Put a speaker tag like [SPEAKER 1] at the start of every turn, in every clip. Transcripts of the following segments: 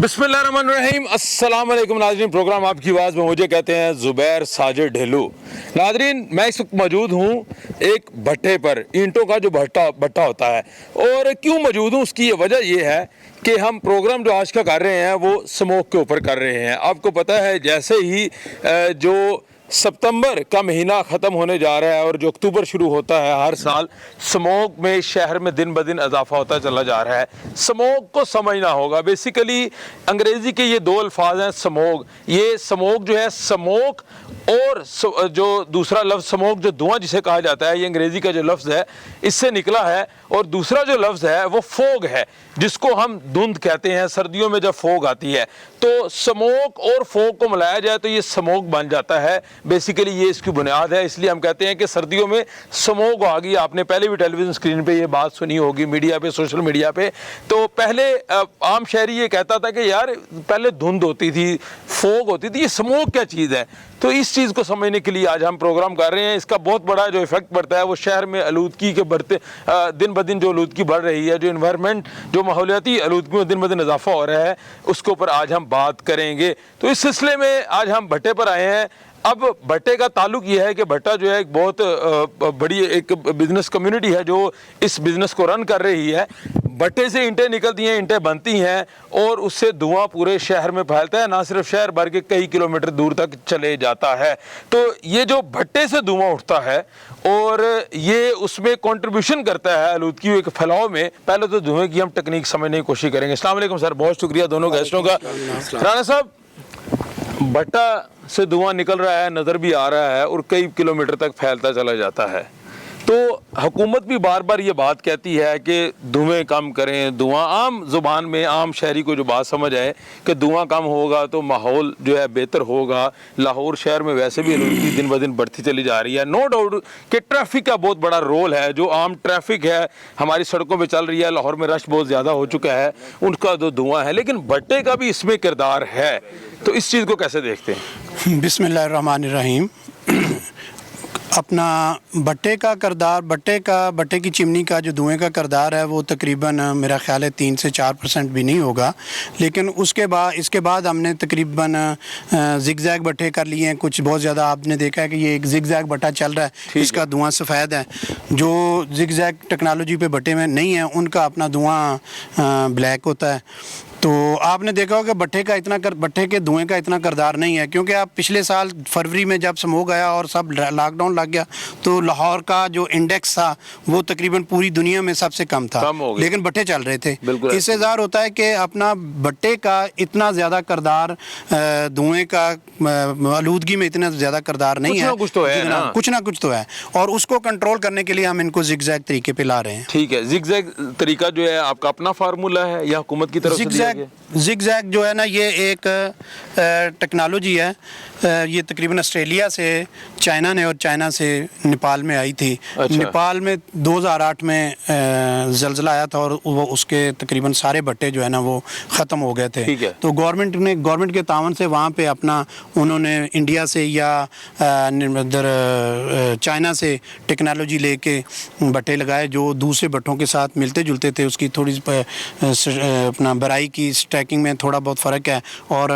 [SPEAKER 1] बिस्मिल्लाहिर्रहमानिर्रहीम। अस्सलाम वालेकुम नाज़रीन, प्रोग्राम आपकी आवाज़ में मुझे कहते हैं ज़ुबैर साजिद ढेलू। नाज़रीन, मैं इस वक्त मौजूद हूँ एक भट्टे पर, ईंटों का जो भट्टा होता है। और क्यों मौजूद हूँ, उसकी वजह ये है कि हम प्रोग्राम जो आज का कर रहे हैं वो स्मोक के ऊपर कर रहे हैं। आपको पता है जैसे ही जो सितंबर का महीना ख़त्म होने जा रहा है और जो अक्टूबर शुरू होता है, हर साल स्मोक में शहर में दिन ब दिन इजाफा होता चला जा रहा है। स्मोक को समझना होगा। बेसिकली अंग्रेज़ी के ये दो अल्फाज हैं, स्मोक। ये स्मोक जो है, स्मोक और जो दूसरा लफ्ज़ स्मोक जो धुआं जिसे कहा जाता है, ये अंग्रेज़ी का जो लफ्ज़ है इससे निकला है। और दूसरा जो लफ्ज़ है वो फोग है, जिसको हम धुंध कहते हैं। सर्दियों में जब फोग आती है तो स्मोक और फोग को मिलाया जाए तो ये स्मोक बन जाता है। बेसिकली ये इसकी बुनियाद है। इसलिए हम कहते हैं कि सर्दियों में स्मोक आ गई। आपने पहले भी टेलीविज़न स्क्रीन पे ये बात सुनी होगी, मीडिया पे, सोशल मीडिया पे। तो पहले आम शहरी ये कहता था कि यार पहले धुंध होती थी, फोग होती थी, ये स्मोक क्या चीज़ है। तो इस चीज़ को समझने के लिए आज हम प्रोग्राम कर रहे हैं। इसका बहुत बड़ा जो इफेक्ट पड़ता है वो शहर में आलूदगी के बढ़ते दिन ब दिन जो आलूदगी बढ़ रही है, जो इन्वायरमेंट जो माहौलियाती आलूदगी में दिन ब दिन इजाफा हो रहा है, उसके ऊपर आज हम बात करेंगे। तो इस सिलसिले में आज हम भट्टे पर आए हैं। अब भट्टे का ताल्लुक ये है कि भट्टा जो है एक बहुत बड़ी एक बिज़नेस कम्युनिटी है जो इस बिज़नेस को रन कर रही है। भट्टे से ईंटें निकलती हैं, ईंटें बनती हैं और उससे धुआं पूरे शहर में फैलता है, ना सिर्फ शहर भर के कई किलोमीटर दूर तक चले जाता है। तो ये जो भट्टे से धुआं उठता है और ये उसमें कंट्रीब्यूशन करता है आलूदगी के फैलाव में। पहले तो धुएं की हम टेक्निक समझने की कोशिश करेंगे। अस्सलाम वालेकुम सर, बहुत शुक्रिया दोनों गेस्टों का। राणा साहब, भट्टा से धुआं निकल रहा है, नज़र भी आ रहा है और कई किलोमीटर तक फैलता चला जाता है। तो हुकूमत भी बार बार ये बात कहती है कि धुएं कम करें। धुआं आम ज़ुबान में आम शहरी को जो बात समझ आए कि धुआं कम होगा तो माहौल जो है बेहतर होगा। लाहौर शहर में वैसे भी आलूदगी दिन ब दिन बढ़ती चली जा रही है। नो डाउट कि ट्रैफिक का बहुत बड़ा रोल है। जो आम ट्रैफिक है हमारी सड़कों पर चल रही है, लाहौर में रश बहुत ज़्यादा हो चुका है, उनका जो धुआं है, लेकिन भट्टे का भी इसमें किरदार है। तो इस चीज़ को कैसे देखते हैं?
[SPEAKER 2] बिस्मिल्लाहिर्रहमानिर्रहीम। अपना भट्टे का किरदार, भट्टे की चिमनी का जो धुएं का किरदार है वो तकरीबन मेरा ख्याल है 3 से 4% भी नहीं होगा। लेकिन इसके बाद हमने तकरीबन ज़िगज़ैग भट्टे कर लिए हैं। कुछ बहुत ज़्यादा आपने देखा है कि ये एक ज़िगज़ैग भट्टा चल रहा है, इसका धुआं सफ़ेद है। जो ज़िगज़ैग टेक्नोलॉजी पे भट्टे में नहीं है उनका अपना धुआं ब्लैक होता है। तो आपने देखा होगा भट्टे के धुएं का इतना किरदार नहीं है, क्योंकि आप पिछले साल फरवरी में जब स्मोक आया और सब लॉकडाउन लग गया तो लाहौर का जो इंडेक्स था वो तकरीबन पूरी दुनिया में सबसे कम था, लेकिन भट्टे चल रहे थे। इससे ज़ाहिर होता है कि अपना भट्टे का इतना ज़्यादा किरदार, धुएं का आलूदगी में इतना ज़्यादा किरदार नहीं है। कुछ ना कुछ तो है और उसको कंट्रोल करने के लिए हम इनको ज़िगज़ैग तरीके पे ला रहे हैं।
[SPEAKER 1] ठीक है, ज़िगज़ैग तरीका जो है आपका अपना फार्मूला है या हुकूमत की तरफ से?
[SPEAKER 2] ज़िगज़ैग जो है ना, ये एक टेक्नोलॉजी है। ये तकरीबन ऑस्ट्रेलिया से चाइना से नेपाल में आई थी। अच्छा। नेपाल में 2008 में ज़लज़ला आया था और वो उसके तकरीबन सारे भट्टे जो है ना वो ख़त्म हो गए थे। तो गवर्नमेंट के तावन से वहाँ पे अपना उन्होंने इंडिया से या इधर चाइना से टेक्नोलॉजी लेके भट्टे लगाए जो दूसरे भट्टों के साथ मिलते जुलते थे। उसकी थोड़ी अपना बराई की स्टैकिंग में थोड़ा बहुत फ़र्क है और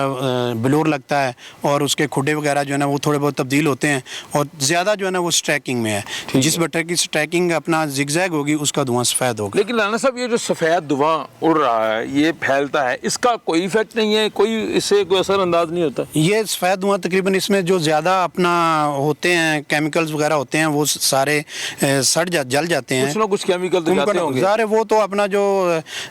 [SPEAKER 2] ब्लोर लगता है और उसके खुडे वगैरह जो है ना वो थोड़े बहुत तब्दील होते हैं और ज़्यादा जो है ना वो स्टैकिंग में है। जिस भट्टे की स्टैकिंग अपना ज़िगज़ैग होगी उसका धुआं सफ़ेद होगा।
[SPEAKER 1] लेकिन राणा साहब, ये जो सफ़ेद धुआं उड़ रहा है, ये फैलता है, इसका कोई इफेक्ट नहीं है? कोई इससे कोई असर अंदाज नहीं होता?
[SPEAKER 2] ये सफ़ेद धुआं तकरीबन इसमें जो ज़्यादा अपना होते हैं केमिकल्स वगैरह होते हैं वो सारे जल जाते हैं।
[SPEAKER 1] कुछ ना कुछ केमिकल तो जाते होंगे।
[SPEAKER 2] ज़ाहिर है वो तो अपना जो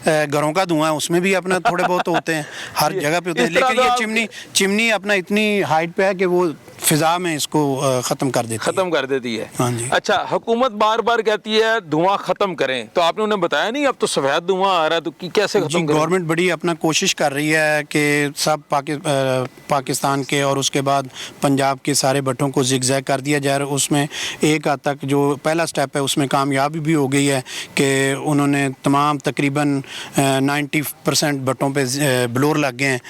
[SPEAKER 2] घरों का धुआं है उसमें भी अपना थोड़े बहुत होते हैं, हर जगह पे होते हैं। लेकिन ये चिमनी अपना इतनी हाइट पे है कि वो फिजा में इसको ख़त्म कर देती है।
[SPEAKER 1] हाँ जी। अच्छा, हुकूमत बार बार कहती है धुआं ख़त्म करें, तो आपने उन्हें बताया नहीं अब तो सफ़ेद धुआं आ रहा है, तो कैसे ख़त्म करें?
[SPEAKER 2] गवर्नमेंट बड़ी अपना कोशिश कर रही है कि सब पाकिस्तान के और उसके बाद पंजाब के सारे भट्टों को ज़िगज़ैग कर दिया जाए। उसमें एक हद तक जो पहला स्टेप है उसमें कामयाबी भी हो गई है कि उन्होंने तमाम तकरीबन 90% भट्टों पे ब्लोर लग गए हैं।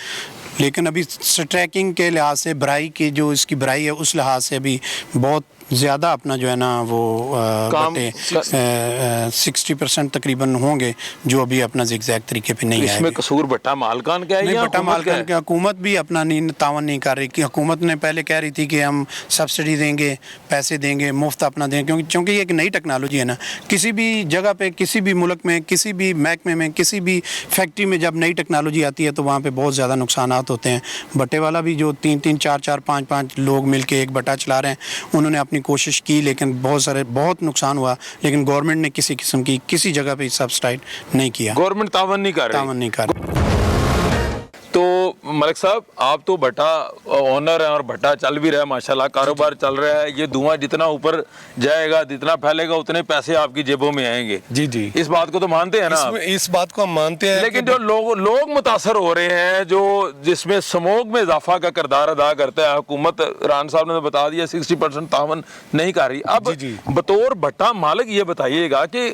[SPEAKER 2] लेकिन अभी स्ट्रैकिंग के लिहाज से बराई की जो इसकी बराई है उस लिहाज से अभी बहुत ज़्यादा अपना जो है ना वो
[SPEAKER 1] काम
[SPEAKER 2] बटे 60% तकरीबन होंगे जो अभी अपना ज़िगज़ैग तरीके पे नहीं
[SPEAKER 1] इसमें
[SPEAKER 2] आए।
[SPEAKER 1] कसूर भट्टा मालकान का है
[SPEAKER 2] नहीं,
[SPEAKER 1] या
[SPEAKER 2] भट्टा
[SPEAKER 1] हुकूमत का
[SPEAKER 2] मालकान
[SPEAKER 1] है?
[SPEAKER 2] की हुकूमत भी अपना नहीं तावन नहीं कर रही कि हुकूमत ने पहले कह रही थी कि हम सब्सिडी देंगे, पैसे देंगे, मुफ्त अपना देंगे, क्योंकि ये एक नई टेक्नोलॉजी है ना। किसी भी जगह पे, किसी भी मुल्क में, किसी भी महकमे में, किसी भी फैक्ट्री में जब नई टेक्नोलॉजी आती है तो वहाँ पे बहुत ज़्यादा नुकसानात होते हैं। भट्टे वाला भी जो 3-3, 4-4, 5-5 लोग मिल के एक भट्टा चला रहे हैं, उन्होंने अपनी कोशिश की लेकिन बहुत नुकसान हुआ, लेकिन गवर्नमेंट ने किसी किस्म की किसी जगह पे सब्सिडाइड नहीं किया,
[SPEAKER 1] गवर्नमेंट तावन नहीं कर रही।
[SPEAKER 2] तावन नहीं कर रही।
[SPEAKER 1] तो मलिक साहब, आप तो भट्टा ओनर हैं और भट्टा चल भी रहा है माशाल्लाह, कारोबार चल रहा है। ये धुआं जितना ऊपर जाएगा, जितना फैलेगा, उतने पैसे आपकी जेबों में आएंगे।
[SPEAKER 3] जी जी,
[SPEAKER 1] इस बात को तो मानते हैं ना आप?
[SPEAKER 3] इस बात को हम मानते हैं,
[SPEAKER 1] लेकिन जो लोग मुतासर हो रहे हैं, जो जिसमें स्मोक में इजाफा का किरदार अदा करता है, हुकूमत रान साहब ने बता दिया 60% तावन नहीं कर रही। अब बतौर भट्टा मालिक ये बताइएगा कि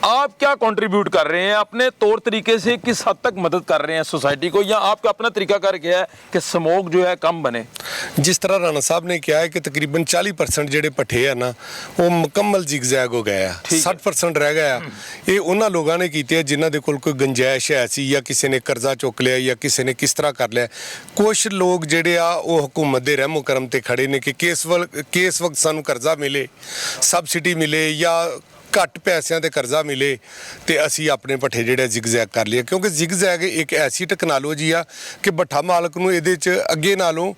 [SPEAKER 1] आप क्या कंट्रीब्यूट कर रहे हैं अपने तौर तरीके से, किस हद तक मदद कर रहे हैं सोसाइटी को, या आपका अपना तरीका कर क्या है कि स्मोक जो है कम बने?
[SPEAKER 3] जिस तरह राणा साहब ने किया है कि तकरीबन 40% ਜਿਹੜੇ ਪੱਠੇ ਆ ਨਾ ਉਹ ਮੁਕੰਮਲ ਜ਼ਿਗਜ਼ੈਗ ਹੋ ਗਏ ਆ, 60% ਰਹਿ ਗਿਆ। ਇਹ ਉਹਨਾਂ ਲੋਕਾਂ ਨੇ ਕੀਤੇ ਆ ਜਿਨ੍ਹਾਂ ਦੇ ਕੋਲ ਕੋਈ ਗੁੰਜਾਇਸ਼ ਹੈ ਸੀ, ਜਾਂ ਕਿਸੇ ਨੇ ਕਰਜ਼ਾ ਚੁੱਕ ਲਿਆ, ਜਾਂ ਕਿਸੇ ਨੇ ਕਿਸ ਤਰ੍ਹਾਂ ਕਰ ਲਿਆ। ਕੁਝ ਲੋਕ ਜਿਹੜੇ ਆ ਉਹ ਹਕੂਮਤ ਦੇ ਰਹਿਮੋ ਕਰਮ ਤੇ ਖੜੇ ਨੇ ਕਿ ਕਿਸ ਵਕਤ ਸਾਨੂੰ ਕਰਜ਼ਾ ਮਿਲੇ, ਸਬਸਿਡੀ ਮਿਲੇ, ਜਾਂ ਘੱਟ ਪੈਸਿਆਂ ਤੇ ਕਰਜ਼ਾ ਮਿਲੇ ਤੇ ਅਸੀਂ ਆਪਣੇ ਭੱਠੇ ਜਿਹੜੇ ਜ਼ਿਗਜ਼ੈਗ ਕਰ ਲਈਏ। ਕਿਉਂਕਿ ਜ਼ਿਗਜ਼ੈਗ ਇੱਕ ਐਸੀ ਟੈਕਨੋਲੋਜੀ ਆ ਕਿ ਭੱਠਾ ਮਾਲਕ ਨੂੰ ਇਹਦੇ 'ਚ ਅੱਗੇ ਨਾਲੋਂ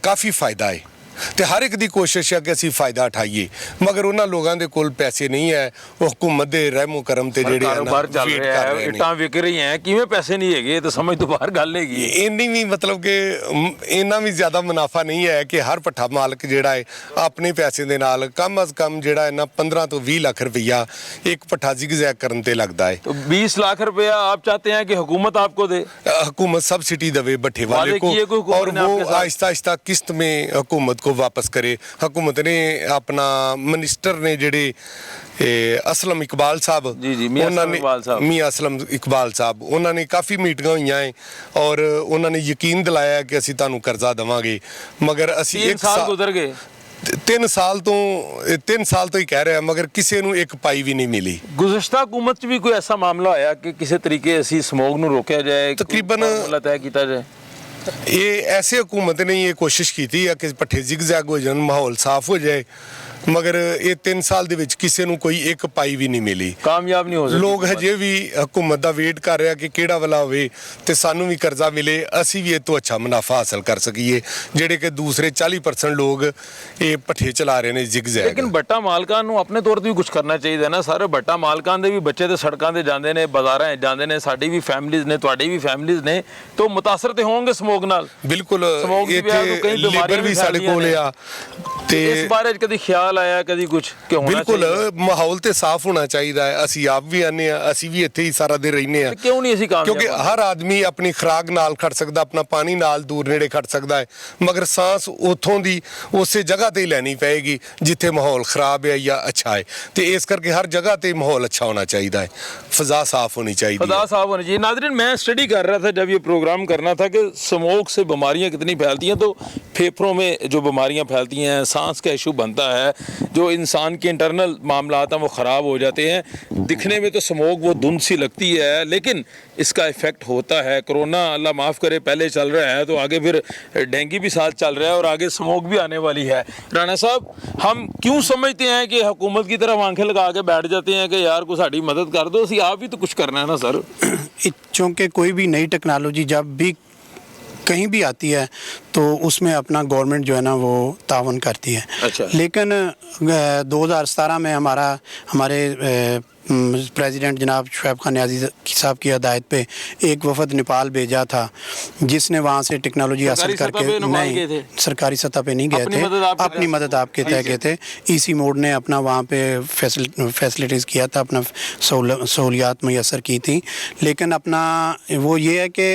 [SPEAKER 3] ਕਾਫੀ ਫਾਇਦਾ ਹੈ ਤੇ ਹਰ ਇੱਕ ਦੀ ਕੋਸ਼ਿਸ਼ ਹੈ ਕਿ ਅਸੀਂ ਫਾਇਦਾ ਉਠਾਈਏ, ਮਗਰ ਉਹਨਾਂ ਲੋਕਾਂ ਦੇ ਕੋਲ ਪੈਸੇ ਨਹੀਂ ਹੈ, ਉਹ ਹੁਕੂਮਤ ਦੇ ਰਹਿਮੋ ਕਰਮ ਤੇ ਜਿਹੜੇ
[SPEAKER 1] ਕਾਰੋਬਾਰ ਚੱਲ ਰਿਹਾ ਹੈ, ਇੱਟਾਂ ਵਿਕ ਰਹੀਆਂ, ਕਿਵੇਂ ਪੈਸੇ ਨਹੀਂ ਹੈਗੇ? ਤਾਂ ਸਮਝ ਤੋਂ ਬਾਹਰ ਗੱਲ ਹੈਗੀ।
[SPEAKER 3] ਇੰਨੀ ਵੀ ਮਤਲਬ ਕਿ ਇੰਨਾ ਵੀ ਜ਼ਿਆਦਾ ਮੁਨਾਫਾ ਨਹੀਂ ਹੈ ਕਿ ਹਰ ਭੱਠਾ ਮਾਲਕ ਜਿਹੜਾ ਹੈ ਆਪਣੇ ਪੈਸੇ ਦੇ ਨਾਲ ਕਮ ਅਜ਼ ਕਮ ਜਿਹੜਾ ਹੈ ਨਾ 15 ਤੋਂ 20 ਲੱਖ ਰੁਪਈਆ ਇੱਕ ਭੱਠਾ ਜ਼ਿਗਜ਼ੈਗ ਕਰਨ ਤੇ ਲੱਗਦਾ ਹੈ।
[SPEAKER 1] तो 20 लाख रुपया आप चाहते हैं कि हुकूमत आपको दे?
[SPEAKER 3] हुकूमत सब्सिडी दवे भट्ठे वाले को, और वो आहिस्ता आहिस्ता किस्त में हुकूमत को वापस करे। हुकूमत ने अपना मिनिस्टर ने जेडे असलम इकबाल साहब, मियाँ असलम इकबाल साहब, उन्होंने काफ़ी मीटिंगां हुई हैं और उन्होंने यकीन दिलाया कि असीं तुहानूं कर्जा देवांगे, मगर असीं
[SPEAKER 1] 1 साल गुजर गए।
[SPEAKER 3] 3 साल तो ही कह रहे हैं, मगर किसी ਨੂੰ ਇੱਕ ਪਾਈ ਵੀ ਨਹੀਂ ਮਿਲੀ।
[SPEAKER 1] ਗੁਜ਼ਸ਼ਤਾ ਹਕੂਮਤ 'ਚ ਵੀ ਕੋਈ ਐਸਾ ਮਾਮਲਾ ਹੋਇਆ ਕਿ ਕਿਸੇ ਤਰੀਕੇ ਅਸੀਂ ਸਮੋਗ ਨੂੰ ਰੋਕਿਆ ਜਾਏ,
[SPEAKER 3] ਤਕਰੀਬਨ
[SPEAKER 1] ਤੈਅ ਕੀਤਾ ਜਾਏ?
[SPEAKER 3] ਇਹ ਐਸੇ ਹੁਕੂਮਤ ਨੇ ਇਹ ਕੋਸ਼ਿਸ਼ ਕੀਤੀ ਹੈ ਕਿ ਭੱਠੇ ਜ਼ਿਗਜ਼ੈਗ ਹੋ ਜਾਣ, ਮਾਹੌਲ ਸਾਫ਼ ਹੋ ਜਾਏ, ਮਗਰ ਇਹ 3 ਸਾਲ ਦੇ ਵਿੱਚ ਕਿਸੇ ਨੂੰ ਕੋਈ ਇੱਕ ਪਾਈ ਵੀ ਨਹੀਂ ਮਿਲੀ,
[SPEAKER 1] ਕਾਮਯਾਬ ਨਹੀਂ ਹੋ ਸਕੇ।
[SPEAKER 3] ਲੋਕ ਹਜੇ ਵੀ ਹਕੂਮਤ ਦਾ ਵੇਟ ਕਰ ਰਿਹਾ ਕਿ ਕਿਹੜਾ ਵਾਲਾ ਹੋਵੇ ਤੇ ਸਾਨੂੰ ਵੀ ਕਰਜ਼ਾ ਮਿਲੇ, ਅਸੀਂ ਵੀ ਇਹ ਤੋਂ ਅੱਛਾ ਮੁਨਾਫਾ ਹਾਸਲ ਕਰ ਸਕੀਏ, ਜਿਹੜੇ ਕਿ ਦੂਸਰੇ 40% ਲੋਕ ਇਹ ਭੱਠੇ ਚਲਾ ਰਹੇ ਨੇ ਜ਼ਿਗਜ਼ੈਗ।
[SPEAKER 1] ਲੇਕਿਨ ਭੱਟਾ ਮਾਲਕਾਂ ਨੂੰ ਆਪਣੇ ਤੌਰ ਤੇ ਵੀ ਕੁਝ ਕਰਨਾ ਚਾਹੀਦਾ ਨਾ ਸਰ। ਭੱਟਾ ਮਾਲਕਾਂ ਦੇ ਵੀ ਬੱਚੇ ਤੇ ਸੜਕਾਂ ਤੇ ਜਾਂਦੇ ਨੇ, ਬਾਜ਼ਾਰਾਂ 'ਚ ਜਾਂਦੇ ਨੇ, ਸਾਡੀ ਵੀ ਫੈਮਿਲੀਜ਼ ਨੇ, ਤੁਹਾਡੀ ਵੀ ਫੈਮਿਲੀਜ਼ ਨੇ, ਤਾਂ ਮੁਤਾਸਰ ਤੇ ਹੋਣਗੇ ਸਮੋਗ ਨਾਲ।
[SPEAKER 3] ਬਿਲਕੁਲ, ਇੱਥੇ ਲੇਬਰ ਵੀ ਸਾਡੇ ਕੋਲ ਆ ਤੇ
[SPEAKER 1] ਇਸ ਬਾਰੇ ਕਦੀ ਖਿਆਲ ਆਇਆ, ਕਦੀ ਕੁਝ ਕਿ ਹੋਣਾ
[SPEAKER 3] ਬਿਲਕੁਲ ਮਾਹੌਲ ਤੇ ਸਾਫ਼ ਹੋਣਾ ਚਾਹੀਦਾ ਹੈ। ਅਸੀਂ ਆਪ ਵੀ ਆਨੇ ਆ, ਅਸੀਂ ਵੀ ਇੱਥੇ ਹੀ ਸਾਰਾ ਦਿਨ ਰਹਿੰਦੇ ਆ।
[SPEAKER 1] ਕਿਉਂ ਨਹੀਂ ਅਸੀਂ ਕਾਮਯਾਬ?
[SPEAKER 3] ਕਿਉਂਕਿ ਹਰ ਆਦਮੀ ਆਪਣੀ ਖੁਰਾਕ ਨਾਲ ਖੜ ਸਕਦਾ, ਆਪਣਾ ਪਾਣੀ ਨਾਲ ਦੂਰ ਨੇੜੇ ਖੜ ਸਕਦਾ ਹੈ, ਮਗਰ ਸਾਂਸ ਉਥੋਂ ਦੀ ਉਸੇ ਜਗ੍ਹਾ ਤੇ ਹੀ ਲੈਣੀ ਪਏਗੀ ਜਿੱਥੇ ਮਾਹੌਲ ਖਰਾਬ ਹੈ ਜਾਂ ਅੱਛਾ ਹੈ। ਤੇ ਇਸ ਕਰਕੇ ਹਰ ਜਗ੍ਹਾ ਤੇ ਮਾਹੌਲ अच्छा होना चाहिए है, फ़ज़ा साफ़ होनी चाहिए,
[SPEAKER 1] फ़ज़ा साफ़ होनी चाहिए। नाज़रीन, मैं स्टडी कर रहा था जब ये प्रोग्राम करना था कि स्मोक से बीमारियां कितनी फैलती हैं। तो फेफड़ों में जो बीमारियां फैलती हैं, सांस का इशू बनता है, जो इंसान के इंटरनल मामलात हैं वो ख़राब हो जाते हैं। दिखने में तो स्मोक वो धुंध सी लगती है, लेकिन इसका इफ़ेक्ट होता है। कोरोना अल्लाह माफ़ करे पहले चल रहा है, तो आगे फिर डेंगू भी साथ चल रहा है और आगे स्मोक भी आने वाली है। राणा साहब, हम क्यों समझते हैं कि हुकूमत की तरफ आंखें लगा के बैठ जाते हैं कि यार को साड़ी मदद कर दो, आप भी तो कुछ करना है ना सर।
[SPEAKER 2] चूँकि कोई भी नई टेक्नोलॉजी जब भी कहीं भी आती है तो उसमें अपना गवर्नमेंट जो है ना वो तावन करती है।
[SPEAKER 1] अच्छा।
[SPEAKER 2] लेकिन 2017 में हमारे प्रेसिडेंट जनाब शुएब खान नियाज़ी साहब की हदायत पे एक वफद नेपाल भेजा था, जिसने वहाँ से टेक्नोलॉजी हासिल करके, नहीं सरकारी सतह पे नहीं गए थे, अपनी मदद आपके तय गए थे। ईसी मोड ने अपना वहाँ पे फैसिलिटीज़ किया था, अपना सहूलियात मैसर की थी, लेकिन अपना वो ये है कि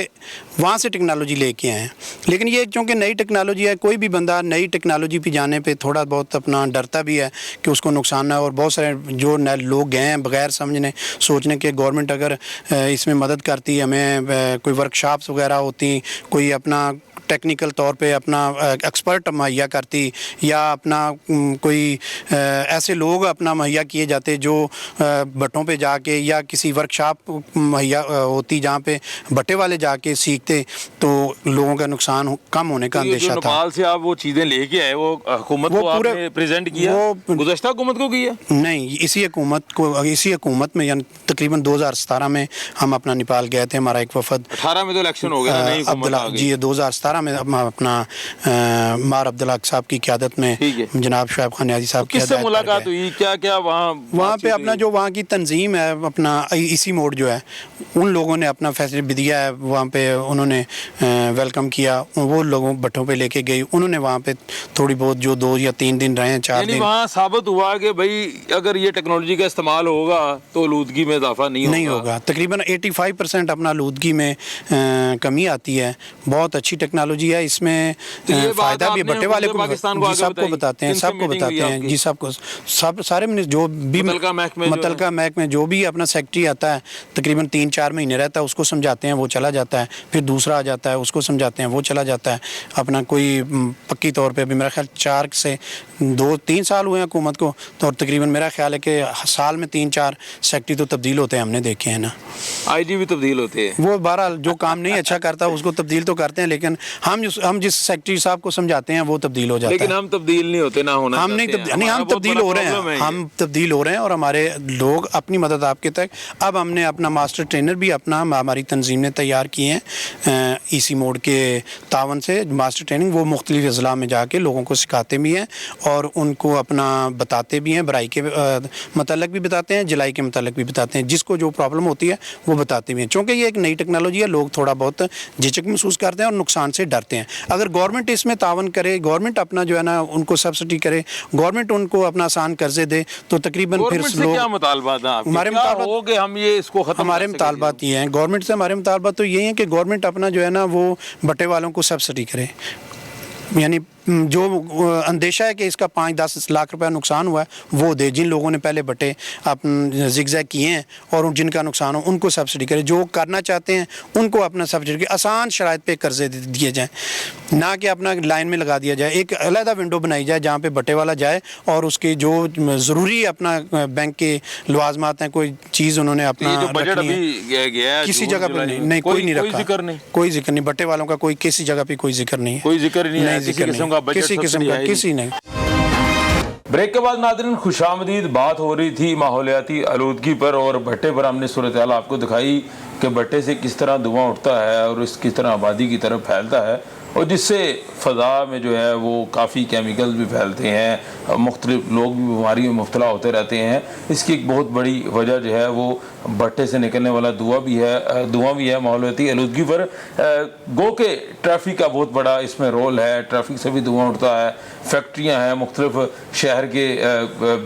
[SPEAKER 2] वहाँ से टेक्नोलॉजी लेके आए हैं। लेकिन ये चूँकि नई टेक्नोलॉजी है, कोई भी बंदा नई टेक्नोलॉजी पे जाने पे थोड़ा बहुत अपना डरता भी है कि उसको नुकसान ना, और बहुत सारे जो नए लोग गए हैं बगैर समझने सोचने के, गवर्नमेंट अगर इसमें मदद करती, हमें कोई वर्कशॉप्स वगैरह होती, कोई अपना टेक्निकल तौर पे अपना एक्सपर्ट मुहैया करती या अपना कोई ऐसे लोग अपना मुहैया किए जाते जो भट्टों पे जाके या किसी वर्कशॉप मुहैया होती जहाँ पे भट्टे वाले जाके सीखते तो लोगों का नुकसान कम होने का अंदेशा था।
[SPEAKER 1] नेपाल से आप वो चीज़ें लेके आए, वो हुकूमत को आपने प्रेजेंट किया, गुज़श्ता हुकूमत को किया?
[SPEAKER 2] नहीं, इसी हुकूमत में यानी तकरीबन 2017 में हम अपना नेपाल गए थे, हमारा एक वफद।
[SPEAKER 1] 18 में तो इलेक्शन हो गया, नहीं
[SPEAKER 2] अब्दुल्ला जी, 2017 में अपना मार अब्दुल्ला साहब की क़यादत में जनाब शुएब खान नियाज़ी साहब की
[SPEAKER 1] किससे मुलाकात हुई, क्या
[SPEAKER 2] वहाँ पे अपना जो वहाँ की तंजीम है, अपना इसी मोड जो है, उन लोगों ने अपना फैसला भी दिया है, वहाँ पे उन्होंने वेलकम किया, वो लोगों भट्टों पे लेके गई, उन्होंने वहाँ पे थोड़ी बहुत जो 2 या 3 दिन रहे, 4 दिन।
[SPEAKER 1] वहाँ साबित हुआ कि भाई अगर ये टेक्नोलॉजी का इस्तेमाल होगा तो आलूदगी में इजाफा नहीं होगा।
[SPEAKER 2] तकरीबन 85% अपना आलूदगी में कमी आती है। बहुत अच्छी टेक्नोलॉजी है, इसमें फ़ायदा भी भट्टे वाले को जी सबको बताते हैं, जी सबको सब सारे जो भी मुतलका महकमे जो भी अपना सेक्रेटरी आता है तकरीबन 3-4 महीने रहता है, उसको समझाते हैं, वो चला जाता है, फिर दूसरा आ जाता है, उसको समझाते हैं, वो चला जाता है। अपना कोई पक्की तौर पे अभी मेरा ख्याल 4 से 2-3 साल हुए हैं हुकूमत को, तो तकरीबन मेरा ख्याल है कि साल में 3-4 सेक्रेटरी तो तब्दील होते हैं, हमने देखे हैं ना।
[SPEAKER 1] IG भी तब्दील होते हैं,
[SPEAKER 2] वो बहरहाल जो काम नहीं अच्छा करता उसको तब्दील तो करते हैं, लेकिन हम जिस सेक्रेटरी साहब को समझाते हैं वो तब्दील हो जाता है।
[SPEAKER 1] लेकिन हम तब्दील नहीं होते, ना होना
[SPEAKER 2] हम नहीं हम तब्दील हो रहे हैं, हम तब्दील हो रहे हैं, और हमारे लोग अपनी मदद आपके तक। अब हमने अपना मास्टर ट्रेनर भी अपना हमारी तंजीम ने तैयार किए हैं इसी मोड के तावन से मास्टर ट्रेनिंग, वो मुख्तलिफ अज़ला में जाके लोगों को सिखाते भी हैं और उनको अपना बताते भी हैं, बराई के मतलब भी बताते हैं, जलाई के मतलब भी बताते हैं, जिसको जो प्रॉब्लम होती है वो बताते भी हैं। चूँकि ये एक नई टेक्नोलॉजी है, लोग थोड़ा बहुत झिझक महसूस करते हैं और नुकसान से डरते हैं। अगर गवर्नमेंट इसमें तावन करे, गवर्नमेंट अपना जो है ना उनको सब्सिडी करे, गवर्नमेंट उनको अपना आसान कर्जे दे, तो तकरीबन फिर लोग
[SPEAKER 1] क्या मुतालबात हैं आपके?
[SPEAKER 2] हमारे मुतालबात
[SPEAKER 1] हम ये इसको खत्म,
[SPEAKER 2] हमारे मुतालबात ये हैं गवर्नमेंट से, हमारे मुतालबात तो यही है कि गवर्नमेंट अपना जो है ना वो भट्टे वालों को सब्सिडी करे, यानी जो अंदेशा है कि इसका 5-10 लाख रुपया नुकसान हुआ है वो दे। जिन लोगों ने पहले भट्टे अपने जिगजैग किए हैं और जिनका नुकसान हो उनको सब्सिडी करे, जो करना चाहते हैं उनको अपना सब्सिडी के आसान शराइत पे कर्जे दिए जाएँ, ना कि अपना लाइन में लगा दिया जाए। एक अलहदा विंडो बनाई जाए जहाँ पे भट्टे वाला जाए और उसके जो ज़रूरी अपना बैंक के लवाजमात हैं, कोई चीज़ उन्होंने अपना किसी जगह पर नहीं कोई नहीं रखा, कोई जिक्र नहीं, भट्टे वालों का कोई किसी जगह पर कोई जिक्र नहीं है,
[SPEAKER 1] कोई जिक्र नहीं है,
[SPEAKER 2] किसी किस्म का किसी नहीं।
[SPEAKER 1] ब्रेक के बाद नाज़रीन खुशामदीद बात हो रही थी माहौलियाती आलूदगी पर, और भट्टे पर हमने सूरत हाल आपको दिखाई कि भट्टे से किस तरह धुआं उठता है और किस तरह आबादी की तरफ फैलता है, और जिससे फ़ज़ा में जो है वो काफ़ी केमिकल्स भी फैलते हैं, मुख्तलिफ लोग भी बीमारी में मुब्तला होते रहते हैं। इसकी एक बहुत बड़ी वजह जो है वो भट्टे से निकलने वाला धुआं भी है माहौलियाती आलूदगी पर। गो के ट्रैफिक का बहुत बड़ा इसमें रोल है, ट्रैफिक से भी धुआं उठता है, फैक्ट्रियाँ हैं मुख्तलिफ शहर के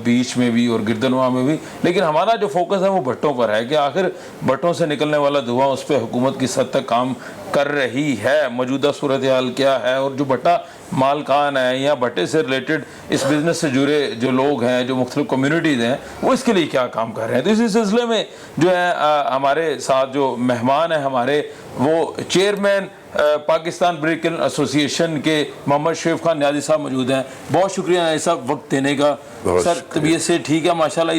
[SPEAKER 1] बीच में भी और गिरदनवा में भी, लेकिन हमारा जो फोकस है वो भट्टों पर है कि आखिर भट्टों से निकलने वाला धुआं उस पर हुकूमत किस हद तक काम कर रही है, मौजूदा सूरत हाल क्या है, और जो भट्टा मालकान है या भट्टे से रिलेटेड इस बिज़नेस से जुड़े जो लोग हैं, जो मुख्तलिफ कम्युनिटीज़ हैं, वो इसके लिए क्या काम कर रहे हैं। तो इसी सिलसिले में जो है हमारे साथ जो मेहमान हैं हमारे, वो चेयरमैन पाकिस्तान ब्रेकिंग एसोसिएशन के मोहम्मद शुएब खान नियाज़ी साहब मौजूद हैं। बहुत शुक्रिया नियाज़ी साहब वक्त देने का। सर तबीयत से ठीक है माशाल्लाह?